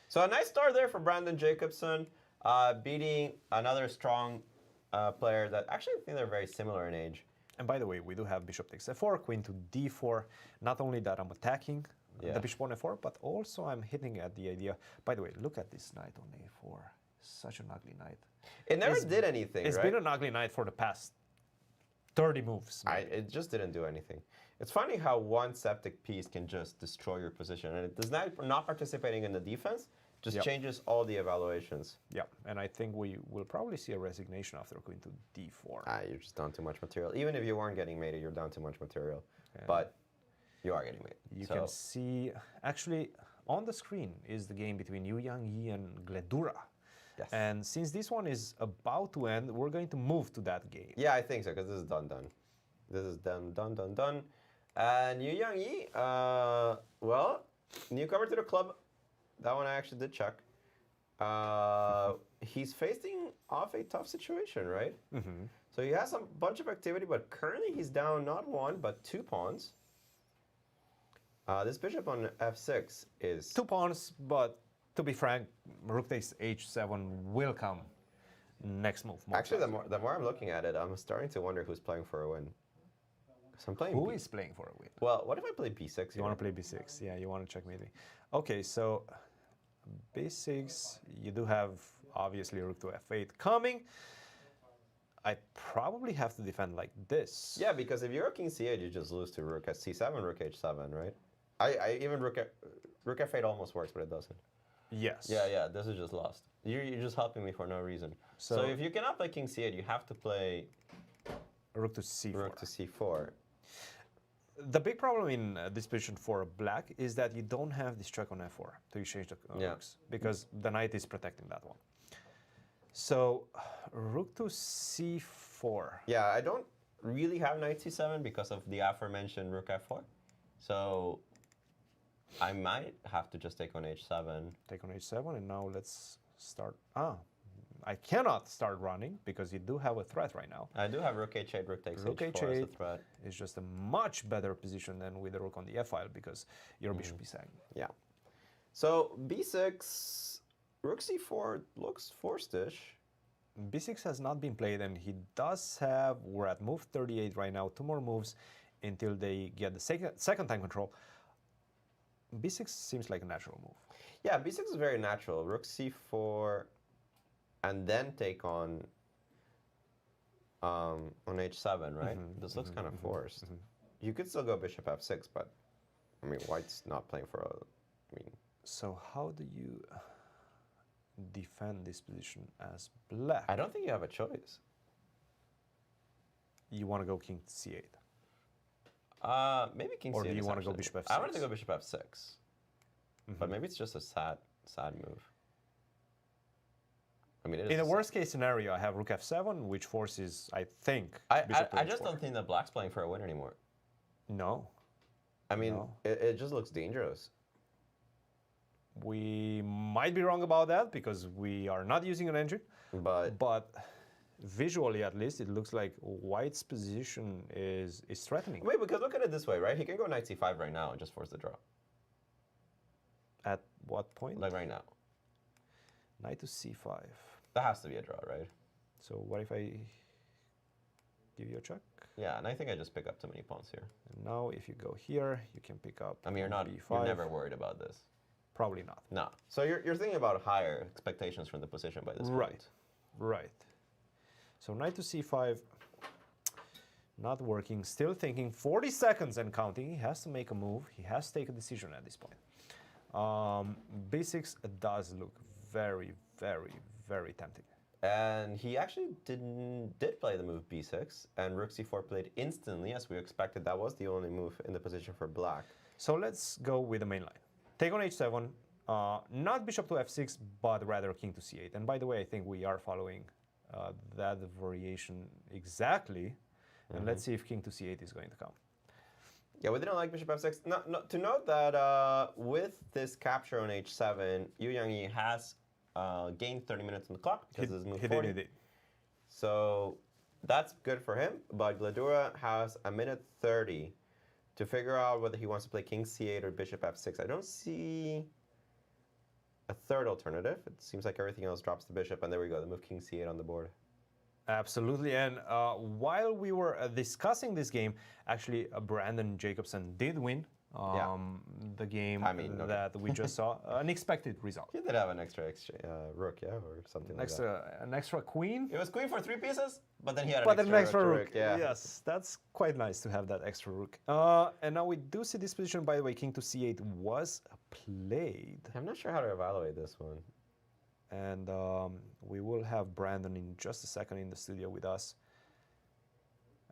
So a nice start there for Brandon Jacobson, beating another strong player that actually I think they're very similar in age. And by the way, we do have bishop takes f4, queen to d4. Not only that, I'm attacking the bishop on f4, but also I'm hitting at the idea. By the way, look at this knight on a4. Such an ugly knight. It never did anything, It's right? been an ugly knight for the past 30 moves. It just didn't do anything. It's funny how one septic piece can just destroy your position, and it does not participating in the defense just changes all the evaluations. Yeah, and I think we will probably see a resignation after queen to d4. You're just down too much material. Even if you weren't getting mated, you're down too much material. But you are getting mated. You can see, actually, on the screen is the game between Yangyi and Gledura. Yes. And since this one is about to end, we're going to move to that game. Yeah, I think so, because this is done. This is done. And Yu Yangyi, well, newcomer to the club. That one I actually did check. He's facing off a tough situation, right? Mm-hmm. So he has a bunch of activity, but currently he's down not one, but 2 pawns. This bishop on f6 is... 2 pawns, but to be frank, rook takes h7 will come next move. Actually, the more I'm looking at it, I'm starting to wonder who's playing for a win. So I'm playing Who is playing for a win? Well, what if I play b6? You want to play b6? Yeah, you want to checkmate me. Okay, so b6, you do have obviously rook to f8 coming. I probably have to defend like this. Yeah, because if you're king c8, you just lose to rook at c7, rook h7, right? I even rook f8 almost works, but it doesn't. Yes. Yeah, this is just lost. You're just helping me for no reason. So if you cannot play king c8, you have to play rook to c4. Rook to c4. The big problem in this position for black is that you don't have this check on f4 to exchange the rooks, because the knight is protecting that one. So rook to c4. Yeah, I don't really have knight c7 because of the aforementioned rook f4. So I might have to just take on h7. Take on h7, and now let's start. I cannot start running because you do have a threat right now. I do have rook h8, rook takes rook h4 as a threat. Is just a much better position than with the rook on the f file because your bishop is sagging. Yeah. So b6, rook c4 looks forced-ish. b6 has not been played, and he does have, we're at move 38 right now, 2 more moves until they get the second time control. b6 seems like a natural move. Yeah, b6 is very natural. Rook c4, and then take on h7, right? This looks kind of forced. You could still go bishop f6, but I mean, white's not playing for a. I mean, so how do you defend this position as black? I don't think you have a choice. You want to go king c8. Maybe king or c8. do you want to go bishop f6? I wanted to go bishop f6, but maybe it's just a sad move. I mean, in the worst case scenario, I have rook f7, which forces, I think, bishop to I just h4. don't think that black's playing for a win anymore. No. I mean, it just looks dangerous. We might be wrong about that because we are not using an engine. But visually, at least, it looks like white's position is threatening. Wait, because look at it this way, right? He can go knight c5 right now and just force the draw. At what point? Like right now. Knight to c5. That has to be a draw, right? So what if I give you a check? Yeah, and I think I just pick up too many pawns here. And now if you go here, you can pick up I mean, you're b5. never worried about this. Probably not. No. So you're thinking about higher expectations from the position by this point. Right. So knight to c5, not working. Still thinking 40 seconds and counting. He has to make a move. He has to take a decision at this point. b6 does look very, very, very tempting. And he actually did play the move b6, and rook c4 played instantly, as we expected. That was the only move in the position for black. So let's go with the main line. Take on h7, not bishop to f6, but rather king to c8. And by the way, I think we are following that variation exactly. And let's see if king to c8 is going to come. Yeah, we didn't like bishop f6. To note that with this capture on h7, Yu Yangyi has gained 30 minutes on the clock because this is move 40. He did. So that's good for him, but Gledura has a minute 30 to figure out whether he wants to play king c8 or bishop f6. I don't see a third alternative. It seems like everything else drops the bishop, and there we go, the move king c8 on the board. Absolutely, and while we were discussing this game, actually Brandon Jacobson did win the game that we just saw. An expected result. He did have an extra rook, yeah, or something like that. An extra queen. It was queen for 3 pieces, but then he had an extra rook. Yeah. Yes, that's quite nice to have that extra rook. And now we do see this position, by the way, king to c8 was played. I'm not sure how to evaluate this one. And we will have Brandon in just a second in the studio with us.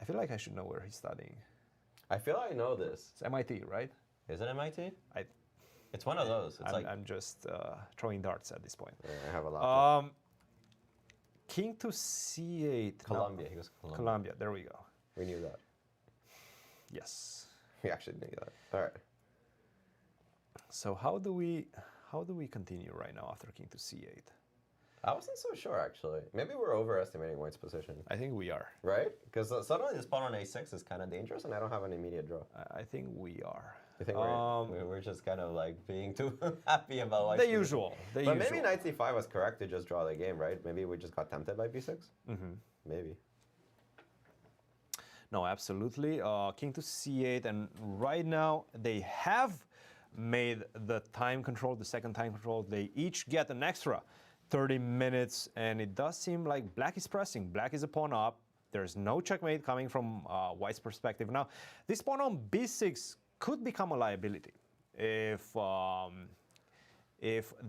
I feel like I should know where he's studying. I feel I know this. It's MIT, right? Is it MIT? It's one of those. I'm just throwing darts at this point. Yeah, I have a lot. King to c8. Columbia. No. He goes Columbia. Columbia. There we go. We knew that. Yes. We actually knew that. All right. So how do we continue right now after king to c8? I wasn't so sure, actually. Maybe we're overestimating White's position. I think we are. Right? Because suddenly this pawn on a6 is kind of dangerous, and I don't have an immediate draw. I think we are. You think we're just kind of like being too happy about White's The position? usual. But maybe knight c5 was correct to just draw the game, right? Maybe we just got tempted by b6? Mm-hmm. Maybe. No, absolutely. King to c8, and right now they have made the time control, the second time control. They each get an extra 30 minutes, and it does seem like black is pressing. Black is a pawn up. There's no checkmate coming from White's perspective. Now, this pawn on b6 could become a liability if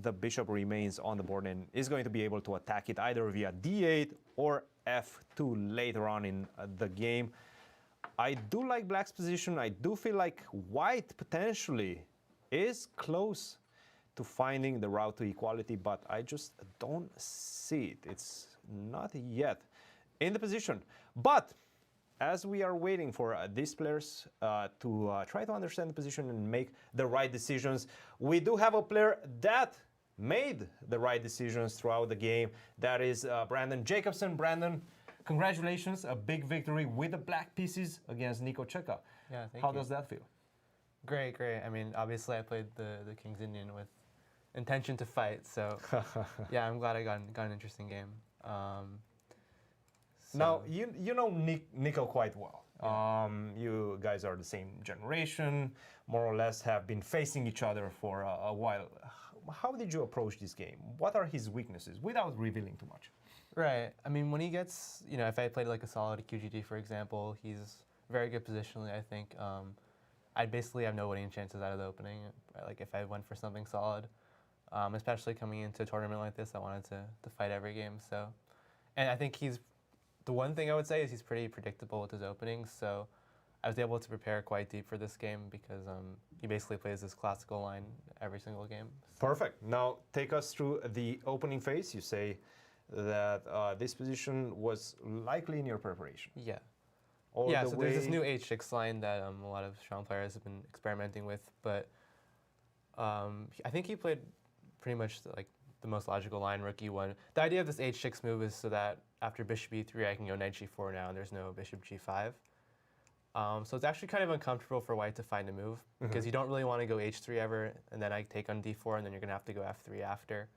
the bishop remains on the board and is going to be able to attack it either via d8 or f2 later on in the game. I do like black's position. I do feel like white potentially is close to finding the route to equality, but I just don't see it. It's not yet in the position. But as we are waiting for these players to try to understand the position and make the right decisions, we do have a player that made the right decisions throughout the game. That is Brandon Jacobson. Brandon, congratulations, a big victory with the black pieces against Nico Checa. Yeah, thank you. How does that feel? Great, great. I mean, obviously I played the King's Indian with intention to fight, so yeah, I'm glad I got an interesting game. Now, you know Nico quite well. You guys are the same generation, more or less have been facing each other for a while. How did you approach this game? What are his weaknesses, without revealing too much? Right. I mean, when he gets, if I played like a solid QGT, for example, he's very good positionally, I think. I'd basically have no winning chances out of the opening, like if I went for something solid. Especially coming into a tournament like this, I wanted to fight every game. So, and I think the one thing I would say is he's pretty predictable with his openings. So I was able to prepare quite deep for this game because he basically plays this classical line every single game. So. Perfect. Now take us through the opening phase. You say that this position was likely in your preparation. Yeah. So there's this new h6 line that a lot of strong players have been experimenting with, but I think he played pretty much like the most logical line, rook e1. The idea of this h6 move is so that after bishop e3, I can go knight g4 now, and there's no bishop g5. So it's actually kind of uncomfortable for white to find a move, because you don't really want to go h3 ever, and then I take on d4, and then you're going to have to go f3 after.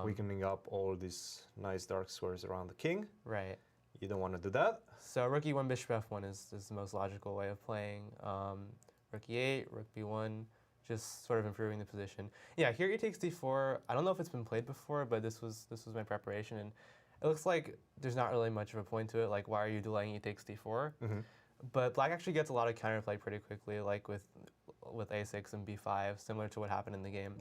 Weakening up all these nice dark squares around the king. Right. You don't want to do that. So rook e1, bishop f1 is the most logical way of playing. Rook e8, rook b1, just sort of improving the position. Yeah, here e takes d4. I don't know if it's been played before, but this was my preparation, and it looks like there's not really much of a point to it. Like, why are you delaying e takes d4? But black actually gets a lot of counterplay pretty quickly, like with a6 and b5, similar to what happened in the game.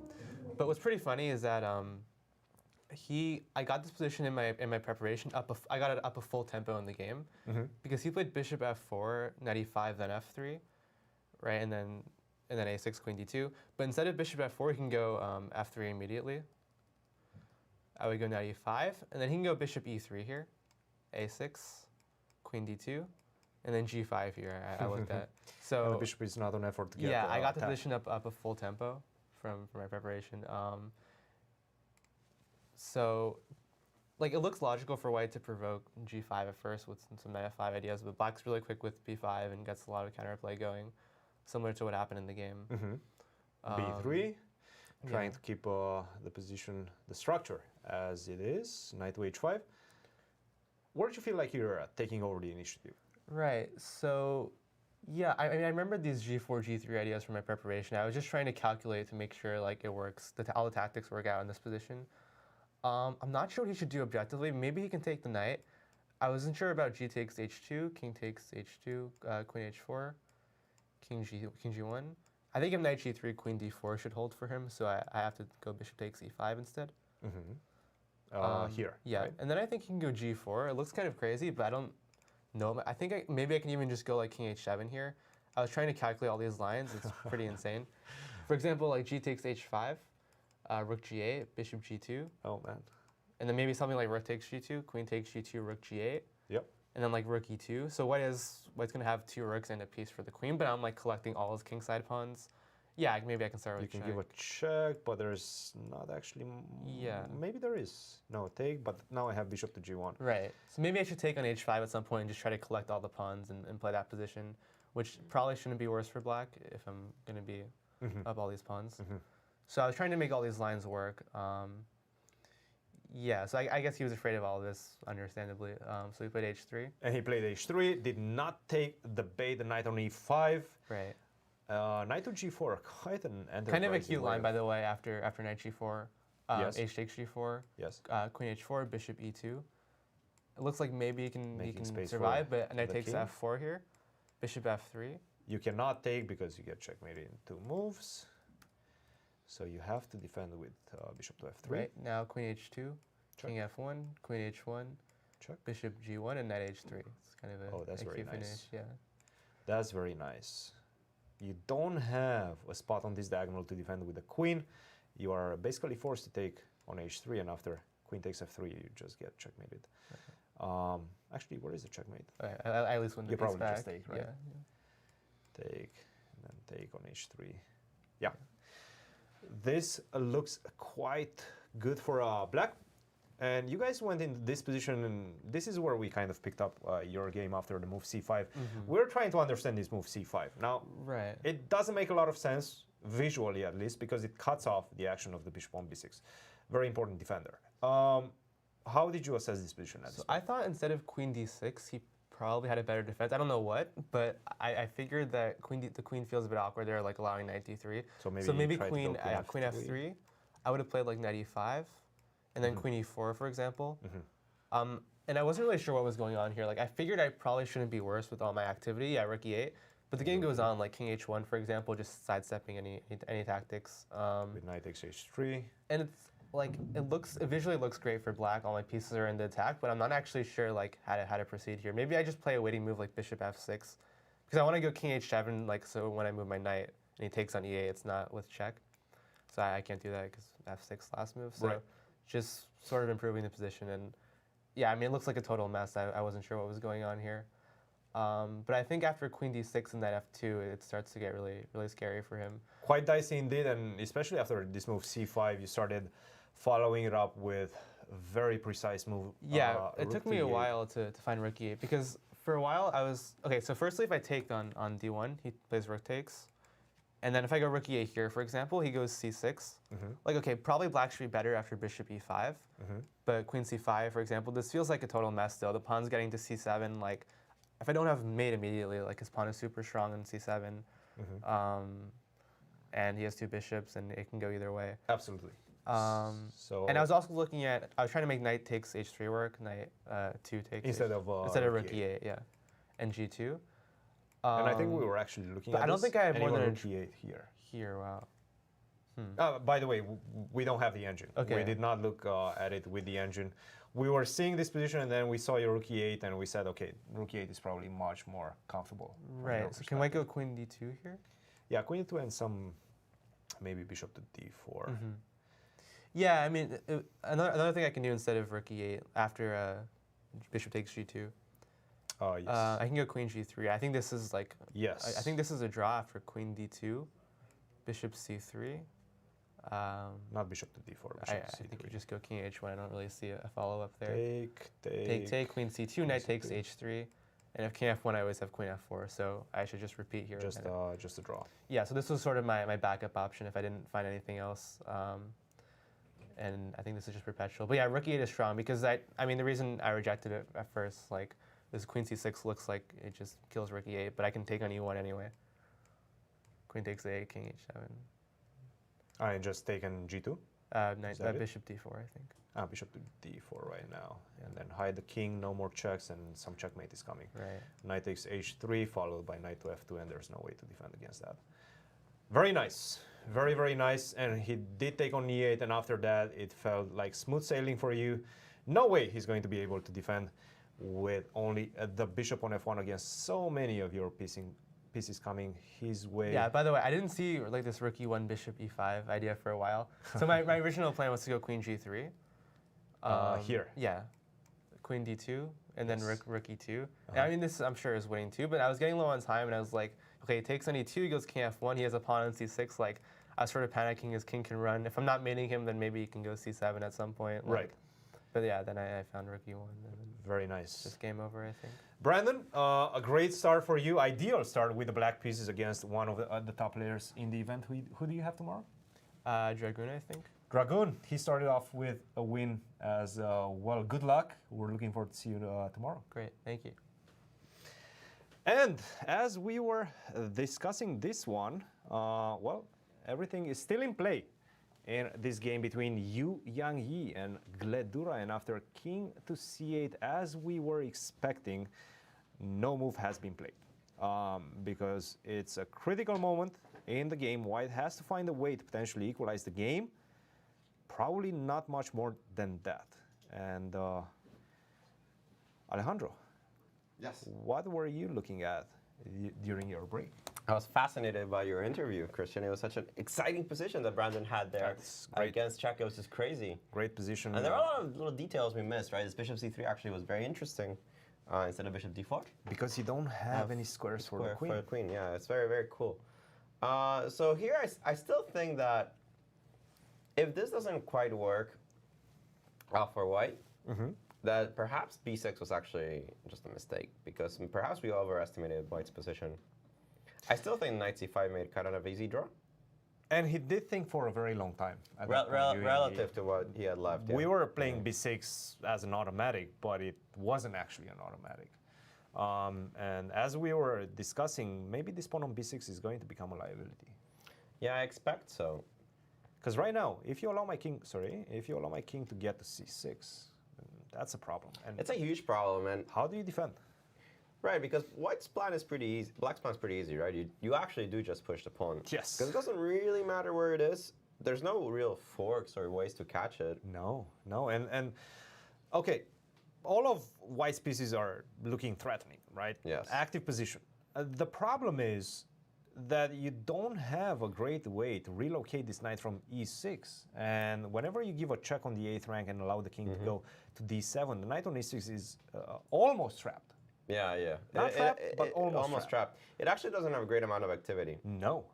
But what's pretty funny is that I got this position in my preparation I got it up a full tempo in the game because he played bishop f4, knight e5, then f3, right, and then a6, queen d2. But instead of bishop f4, he can go f3 immediately. I would go knight e5, and then he can go bishop e3 here, a6, queen d2, and then g5 here. I looked at. So and the bishop is not an effort to get. Yeah, I got the position up a full tempo from my preparation. So, like, it looks logical for white to provoke g5 at first with some knight f5 ideas, but black's really quick with b5 and gets a lot of counterplay going, similar to what happened in the game. b3, trying to keep the position, the structure as it is, knight to h5. Where do you feel like you're taking over the initiative? Right, so, yeah, I mean, I remember these g4, g3 ideas from my preparation. I was just trying to calculate to make sure, like, it works, all the tactics work out in this position. I'm not sure what he should do objectively. Maybe he can take the knight. I wasn't sure about g takes h2, king takes h2, queen h4, king g1. I think if knight g3, queen d4 should hold for him, so I have to go bishop takes e5 instead. Here. Yeah, right? and then I think he can go g4. It looks kind of crazy, but I don't know. I think maybe I can even just go like king h7 here. I was trying to calculate all these lines. It's pretty insane. For example, like g takes h5. Rook g8, bishop g2. Oh, man. And then maybe something like rook takes g2, queen takes g2, rook g8. Yep. and then like rook e2. So what's going to have 2 rooks and a piece for the queen, but I'm like collecting all his kingside pawns. Yeah, maybe I can start with You can check. give a check, but there's not actually. Yeah. Maybe there is. No, take, but now I have bishop to g1. Right. So maybe I should take on h5 at some point and just try to collect all the pawns and play that position, which probably shouldn't be worse for black if I'm going to be up all these pawns. So I was trying to make all these lines work. Yeah, so I guess he was afraid of all of this, understandably. So he played h3. And he played h3, did not take the bait, the knight on e5. Right. Knight to g4, quite an enterprising Kind of a cute way line, of- by the way, after knight g4. Yes. H takes g4. Yes. Queen h4, bishop e2. It looks like maybe he can Making space for survive, but knight the takes king. f4 here. Bishop f3. You cannot take because you get checkmated in 2 moves. So you have to defend with bishop to f3. Right, now queen h2, Check. king f1, queen h1, Check. bishop g1, and knight h3. It's kind of a, Oh, that's a very cute finish, nice. yeah. That's very nice. You don't have a spot on this diagonal to defend with the queen. You are basically forced to take on h3, and after queen takes f3, you just get checkmated. Actually, where is the checkmate? I at least win the You piece probably back. just take, right? Yeah. Take, and then take on h3. Yeah. This looks quite good for black. And you guys went in this position, and this is where we kind of picked up your game after the move c5. We're trying to understand this move c5. Now, Right. it doesn't make a lot of sense, visually at least, because it cuts off the action of the bishop on b6. Very important defender. How did you assess this position? So I thought instead of queen d6, he probably had a better defense. I don't know what, but I figured that the queen feels a bit awkward there, like allowing knight d3. So maybe you tried to queen, go queen f3. I would have played like knight e5, and then queen e4, for example. And I wasn't really sure what was going on here. Like I figured I probably shouldn't be worse with all my activity. Yeah, rook e8. But the game goes on, like king h1, for example, just sidestepping any tactics. With knight takes h3. And it's like it visually looks great for black. All my pieces are in the attack, but I'm not actually sure like how to proceed here. Maybe I just play a waiting move like bishop f6, because I want to go king h7. Like so, when I move my knight and he takes on e8, it's not with check. So I can't do that because f6 last move. So Right. just sort of improving the position. And yeah, I mean it looks like a total mess. I wasn't sure what was going on here. But I think after queen d6 and knight f2, it starts to get really scary for him. Quite dicey indeed, and especially after this move c5, you started following it up with a very precise move. Yeah, it rook took to me a e8. while to find rook e8, because for a while I was, okay, so firstly if I take on d1, he plays rook takes. And then if I go rook e8 here, for example, he goes c6. Like, okay, probably black should be better after bishop e5. But queen c5, for example, this feels like a total mess still. The pawn's getting to c7. Like, if I don't have mate immediately, like his pawn is super strong on c7. And he has 2 bishops, and it can go either way. Absolutely. So And I was also looking at, I was trying to make knight takes h3 work, knight 2 takes instead of rook e8, yeah, and g2. and I think we were actually looking but at I don't this, think I have and more you than went a rook e8 here. here. Wow. By the way, we don't have the engine. Okay. We did not look at it with the engine. We were seeing this position, and then we saw your rook e8, and we said, okay, rook e8 is probably much more comfortable. from your Right. So can I perspective. go queen d2 here? Yeah, queen e2 and some maybe bishop to d4. Yeah, I mean, another thing I can do instead of rook e8 after bishop takes g2. Yes. I can go queen g3. I think this is like, yes. I think this is a draw after queen d2, bishop c3. Not bishop to d4. I Bishop to c3. think you just go king h1. I don't really see a follow-up there. Take. Queen c2, knight takes c2. h3. And if king f1, I always have queen f4, so I should just repeat here. Just and just a draw. yeah, so this was sort of my backup option if I didn't find anything else. And I think this is just perpetual. But yeah, rook e8 is strong because I mean, the reason I rejected it at first, like, this queen c6 looks like it just kills rook e8, but I can take on e1 anyway. Queen takes a8, king h7. I just taken g2. Knight, that it? bishop d4, I think. Bishop to d4 right now. And then hide the king, no more checks, and some checkmate is coming. Right. Knight takes h3, followed by knight to f2, and there's no way to defend against that. Very nice. Very, very nice. And he did take on e8, and after that, it felt like smooth sailing for you. No way he's going to be able to defend with only the bishop on f1 against so many of your pieces coming his way. Yeah, by the way, I didn't see like this rook e1, bishop e5 idea for a while. So my original plan was to go queen g3. Here. Yeah. queen d2, and then rook e2. I mean, this I'm sure is winning too, but I was getting low on time, and I was like, okay, he takes on e2, he goes king f1, he has a pawn on c6. Like, I was sort of panicking his king can run. If I'm not mating him, then maybe he can go c7 at some point. Like, Right. But yeah, then I found rook e1, and then Very nice. just game over, I think. Brandon, a great start for you. Ideal start with the black pieces against one of the top players in the event. Who do you have tomorrow? Dragun, I think. Dragun. He started off with a win as well. Good luck. We're looking forward to see you tomorrow. Great, thank you. And as we were discussing this one, well, everything is still in play in this game between Yangyi and Gledura. And after king to c8, as we were expecting, no move has been played. Because it's a critical moment in the game. White has to find a way to potentially equalize the game. Probably not much more than that. And Alejandro, Yes. what were you looking at during your break? I was fascinated by your interview, Cristian. It was such an exciting position that Brandon had there That's great. against Checa. It was just crazy. Great position. And there are a lot of little details we missed, right? This bishop c3 actually was very interesting instead of bishop d4. Because you don't have any squares for the queen. For the queen, yeah. It's very, very cool. So here I still think that if this doesn't quite work for white, that perhaps b6 was actually just a mistake because perhaps we overestimated white's position. I still think knight c5 made kind of an easy draw. And he did think for a very long time. At that point, Relative to what he had left. We yeah. were playing b6 as an automatic, but it wasn't actually an automatic. And as we were discussing, maybe this pawn on b6 is going to become a liability. Yeah, I expect so. Because right now, if you allow my king to get to c6, that's a problem. And It's a huge problem, and how do you defend? right, because white's plan is pretty easy. Black's plan is pretty easy, right? You actually do just push the pawn. Yes. Because it doesn't really matter where it is. There's no real forks or ways to catch it. No, and okay, all of white's pieces are looking threatening, right? Yes. Active position. The problem is that you don't have a great way to relocate this knight from e6. And whenever you give a check on the 8th rank and allow the king to go to d7, the knight on e6 is almost trapped. Yeah, yeah. Not trapped, but almost trapped. It actually doesn't have a great amount of activity. No,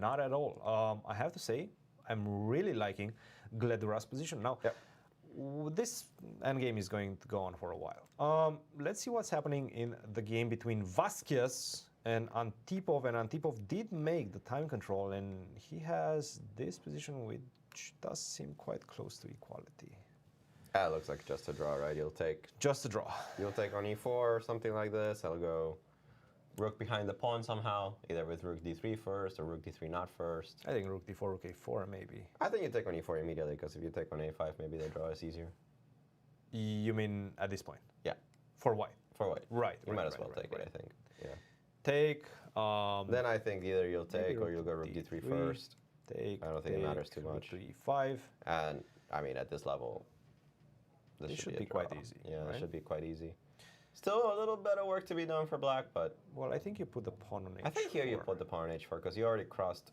not at all. I have to say, I'm really liking Gledura's position. Now, this endgame is going to go on for a while. Let's see what's happening in the game between Vazquez and Antipov. And Antipov did make the time control, and he has this position which does seem quite close to equality. That looks like just a draw, right? You'll take on e4 or something like this. I'll go rook behind the pawn somehow, either with rook d3 first or rook d3 not first. I think rook d4, rook a4 maybe. I think you take on e4 immediately, because if you take on a5, maybe the draw is easier. You mean at this point? Yeah. For white? For white. Right. You might as well take it, I think. Yeah. Take. Then I think either you'll take or you'll go rook d3 first. Take. I don't think it matters too much. Rook to e5. And I mean, at this level, this should be quite easy. Yeah, right? this should be quite easy. Still a little bit of work to be done for black, but well, I think you put the pawn on h4. I think here you put the pawn on h4 because you already crossed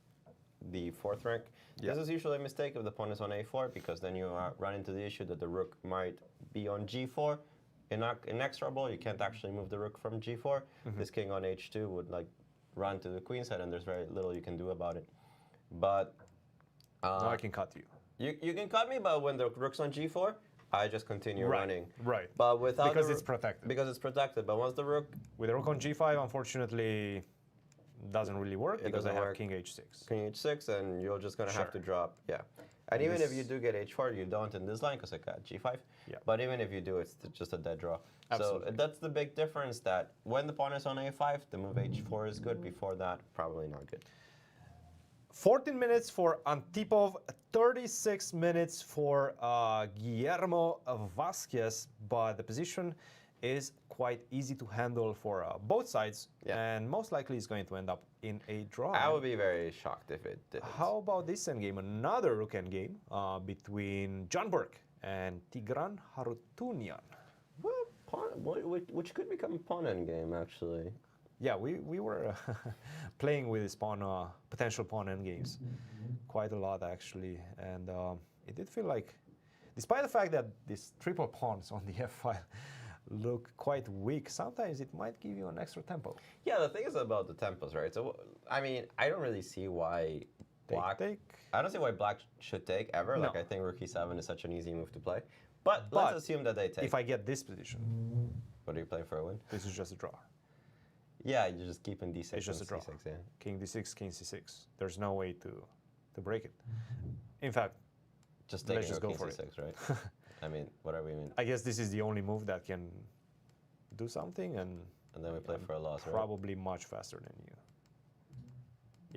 the 4th rank. Yeah. This is usually a mistake if the pawn is on a4 because then you run into the issue that the rook might be on g4. Inexorable, you can't actually move the rook from g4. This king on h2 would like run to the queen side, and there's very little you can do about it. But now I can cut you. You can cut me, but when the rook's on g4, I just continue running. Right. But without because it's protected. Because it's protected. But once the rook with the rook on g5, unfortunately, doesn't really work because I have king h6. King h6, and you're just gonna have to drop. Yeah. And even if you do get h4, you don't in this line because I got g5. Yeah. But even if you do, it's just a dead draw. Absolutely. So that's the big difference, that when the pawn is on a5, the move h4 is good. Before that, probably not good. 14 minutes for Antipov, 36 minutes for Guillermo Vazquez, but the position is quite easy to handle for both sides, and most likely is going to end up in a draw. I would be very shocked if it didn't. How about this endgame? Another rook endgame between John Burke and Tigran Harutyunyan. Well, which could become a pawn endgame, actually. Yeah, we were playing with this pawn, potential pawn endgames quite a lot, actually. And it did feel like despite the fact that these triple pawns on the F file look quite weak, sometimes it might give you an extra tempo. Yeah, the thing is about the tempos, right? So, I mean, I don't really see why Black... I don't see why Black should take ever. No. Like, I think Rook E7 is such an easy move to play. But let's assume that they take. If I get this position, What are you playing for a win? this is just a draw. Yeah, you're just keeping D6 It's just and a draw. C6, yeah. King D6, King C6. There's no way to break it. In fact, Just Let's taking just Rook go for King C6, right? I mean, whatever we mean. I guess this is the only move that can do something, and And then we play for a loss, right? probably much faster than you.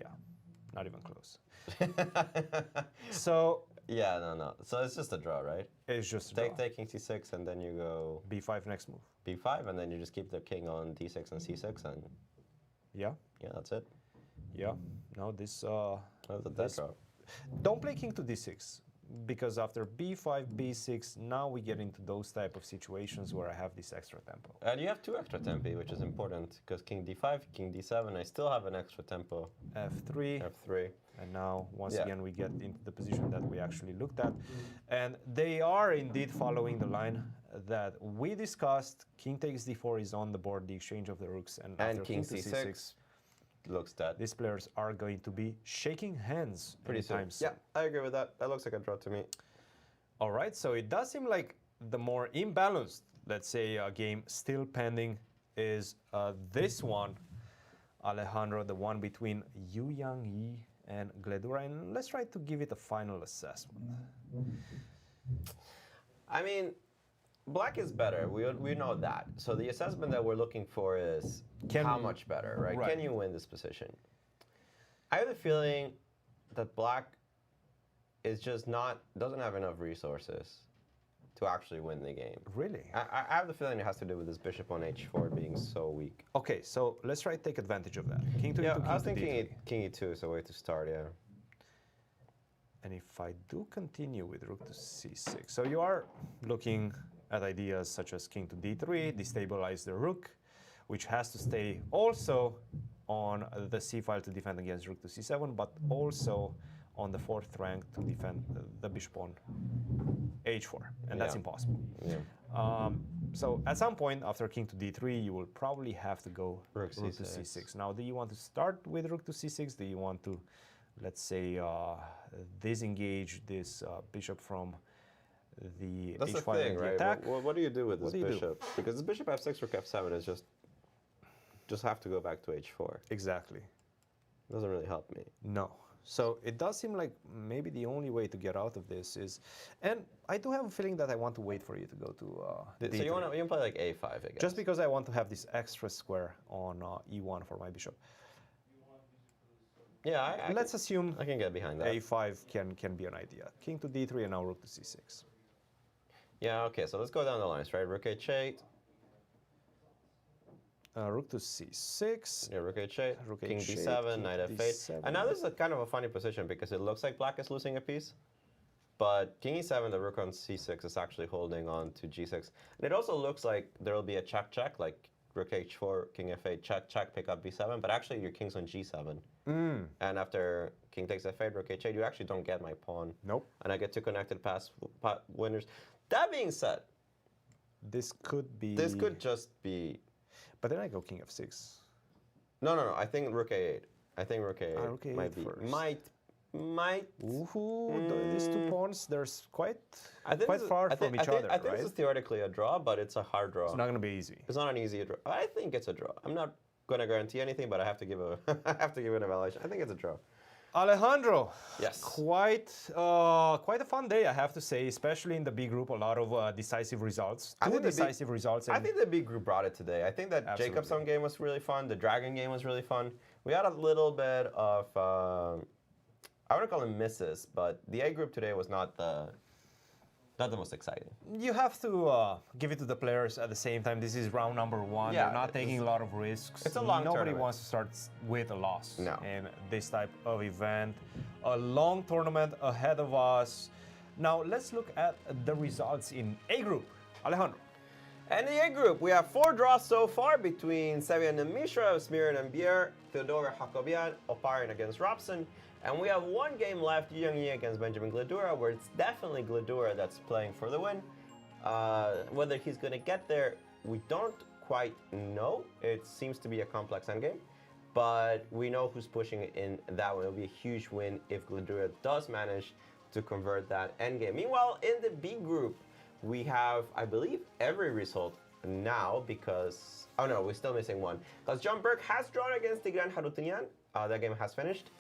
Yeah, not even close. So Yeah, no. So it's just a draw, right? it's just a draw. Take King C6, and then you go B5 next move. B5, and then you just keep the king on D6 and C6, and Yeah, yeah, that's it. yeah. No, this That's a dead This- draw. don't play king to D6, because after B5, B6, now we get into those type of situations where I have this extra tempo. And you have 2 extra tempi, which is important, because King D5, King D7, I still have an extra tempo, F3, F3. and now once Yeah. again we get into the position that we actually looked at, and they are indeed following the line that we discussed. King takes D4 is on the board, the exchange of the rooks, and after And King to C6 looks dead. these players are going to be shaking hands Pretty soon. anytime soon. Yeah, I agree with that. That looks like a draw to me. All right, so it does seem like the more imbalanced, let's say, game still pending is this one, Alejandro, the one between Yangyi and Gledura, and let's try to give it a final assessment. I mean, Black is better. We know that. So the assessment that we're looking for is how much better, right? Right. Can you win this position? I have the feeling that Black is just doesn't have enough resources to actually win the game. Really? I have the feeling it has to do with this bishop on h4 being so weak. Okay, so let's try to take advantage of that. King to Yeah, E2, I was king to thinking D3. King E2 is a way to start, yeah. And if I do continue with rook to C6, so you are looking at ideas such as king to D3, destabilize the rook, which has to stay also on the C file to defend against rook to C7, but also on the 4th rank to defend the bishop on H4, and that's Yeah. impossible. Yeah. So at some point after king to D3, you will probably have to go Rook to C6. C6. Now, do you want to start with rook to C6? Do you want to, let's say, disengage this bishop from the That's the H5 thing, and the right? attack? What do you do with What this do you do? bishop? Because this bishop f6, rook f7 is just have to go back to h4. Exactly. Doesn't really help me. No. So it does seem like maybe the only way to get out of this is, and I do have a feeling that I want to wait for you to go to So D3. you want to play like a5, I guess. Just because I want to have this extra square on E1 for my bishop. Yeah, I Let's assume I can get behind that. A5 can be an idea. King to D3 and now rook to C6. Yeah, okay, so let's go down the lines, right? Rook h8, Rook to C6. yeah, rook h8, Rook king h8, d7, king knight to f8. D7. And now this is a kind of a funny position because it looks like black is losing a piece, but king e7, the rook on c6 is actually holding on to g6. And it also looks like there will be a check, like rook h4, king f8, check, pick up b7, but actually your king's on g7. And after king takes f8, rook h8, you actually don't get my pawn. Nope. And I get two connected pass winners. That being said, This could be... this could just be... But then I go king f6. No. I think rook a8. I think rook a8, rook a8 might be. first. Might. Ooh, these 2 pawns, there's quite this is- far I think- from each I think, other, I think right? this is theoretically a draw, but it's a hard draw. It's not going to be easy. It's not an easy draw. I think it's a draw. I'm not going to guarantee anything, but I have to give a I have to give an evaluation. I think it's a draw. Alejandro, Yes. quite a fun day, I have to say, especially in the B group. A lot of decisive results, I two think the B- decisive results. I and think the B group brought it today. I think that Absolutely. Jacobson game was really fun. The Dragon game was really fun. We had a little bit of I wouldn't call them misses, but the A group today was not the most exciting. you have to give it to the players at the same time. This is round number 1. Yeah, They're not taking a lot of risks. it's a long Nobody tournament. wants to start with a loss No. in this type of event. A long tournament ahead of us. Now let's look at the results in A group. Alejandro. And in the A group, we have 4 draws so far between Sevian and Mishra, Smirin and Bjerre, Theodorou Hakobyan, Oparin against Robson. And we have 1 game left, Yangyi against Benjamin Gledura, where it's definitely Gledura that's playing for the win. Whether he's going to get there, we don't quite know. It seems to be a complex endgame. But we know who's pushing it in that one. It'll be a huge win if Gledura does manage to convert that endgame. Meanwhile, in the B group, we have, I believe, every result now because, oh no, we're still missing one. Because Burke has drawn against Tigran Harutyunyan. That game has finished.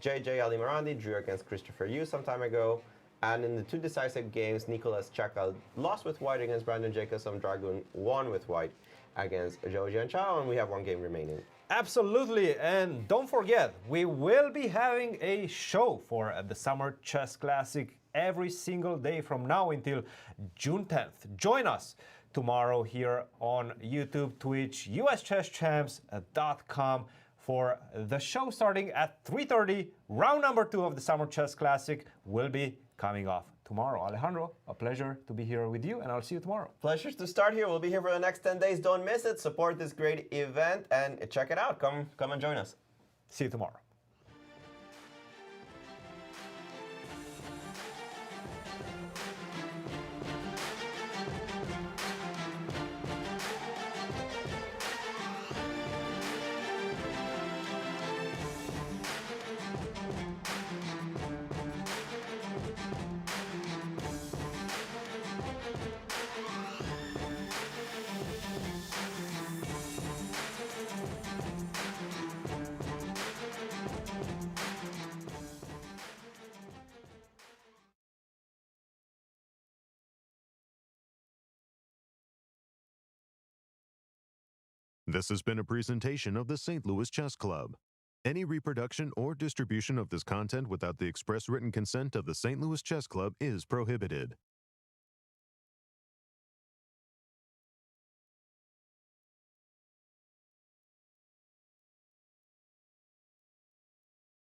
Ali Marandi drew against Christopher Yu some time ago. And in the 2 decisive games, Nikolas Checa lost with white against Brandon Jacobson. Dragun won with white against Zhou Jianchao, and we have 1 game remaining. Absolutely, and don't forget, we will be having a show for the Summer Chess Classic every single day from now until June 10th. Join us tomorrow here on YouTube, Twitch, uschesschamps.com for the show starting at 3:30. Round number 2 of the Summer Chess Classic will be coming off tomorrow. Alejandro, a pleasure to be here with you, and I'll see you tomorrow. Pleasure to start here. We'll be here for the next 10 days. Don't miss it. Support this great event and check it out. Come and join us. See you tomorrow. This has been a presentation of the St. Louis Chess Club. Any reproduction or distribution of this content without the express written consent of the St. Louis Chess Club is prohibited.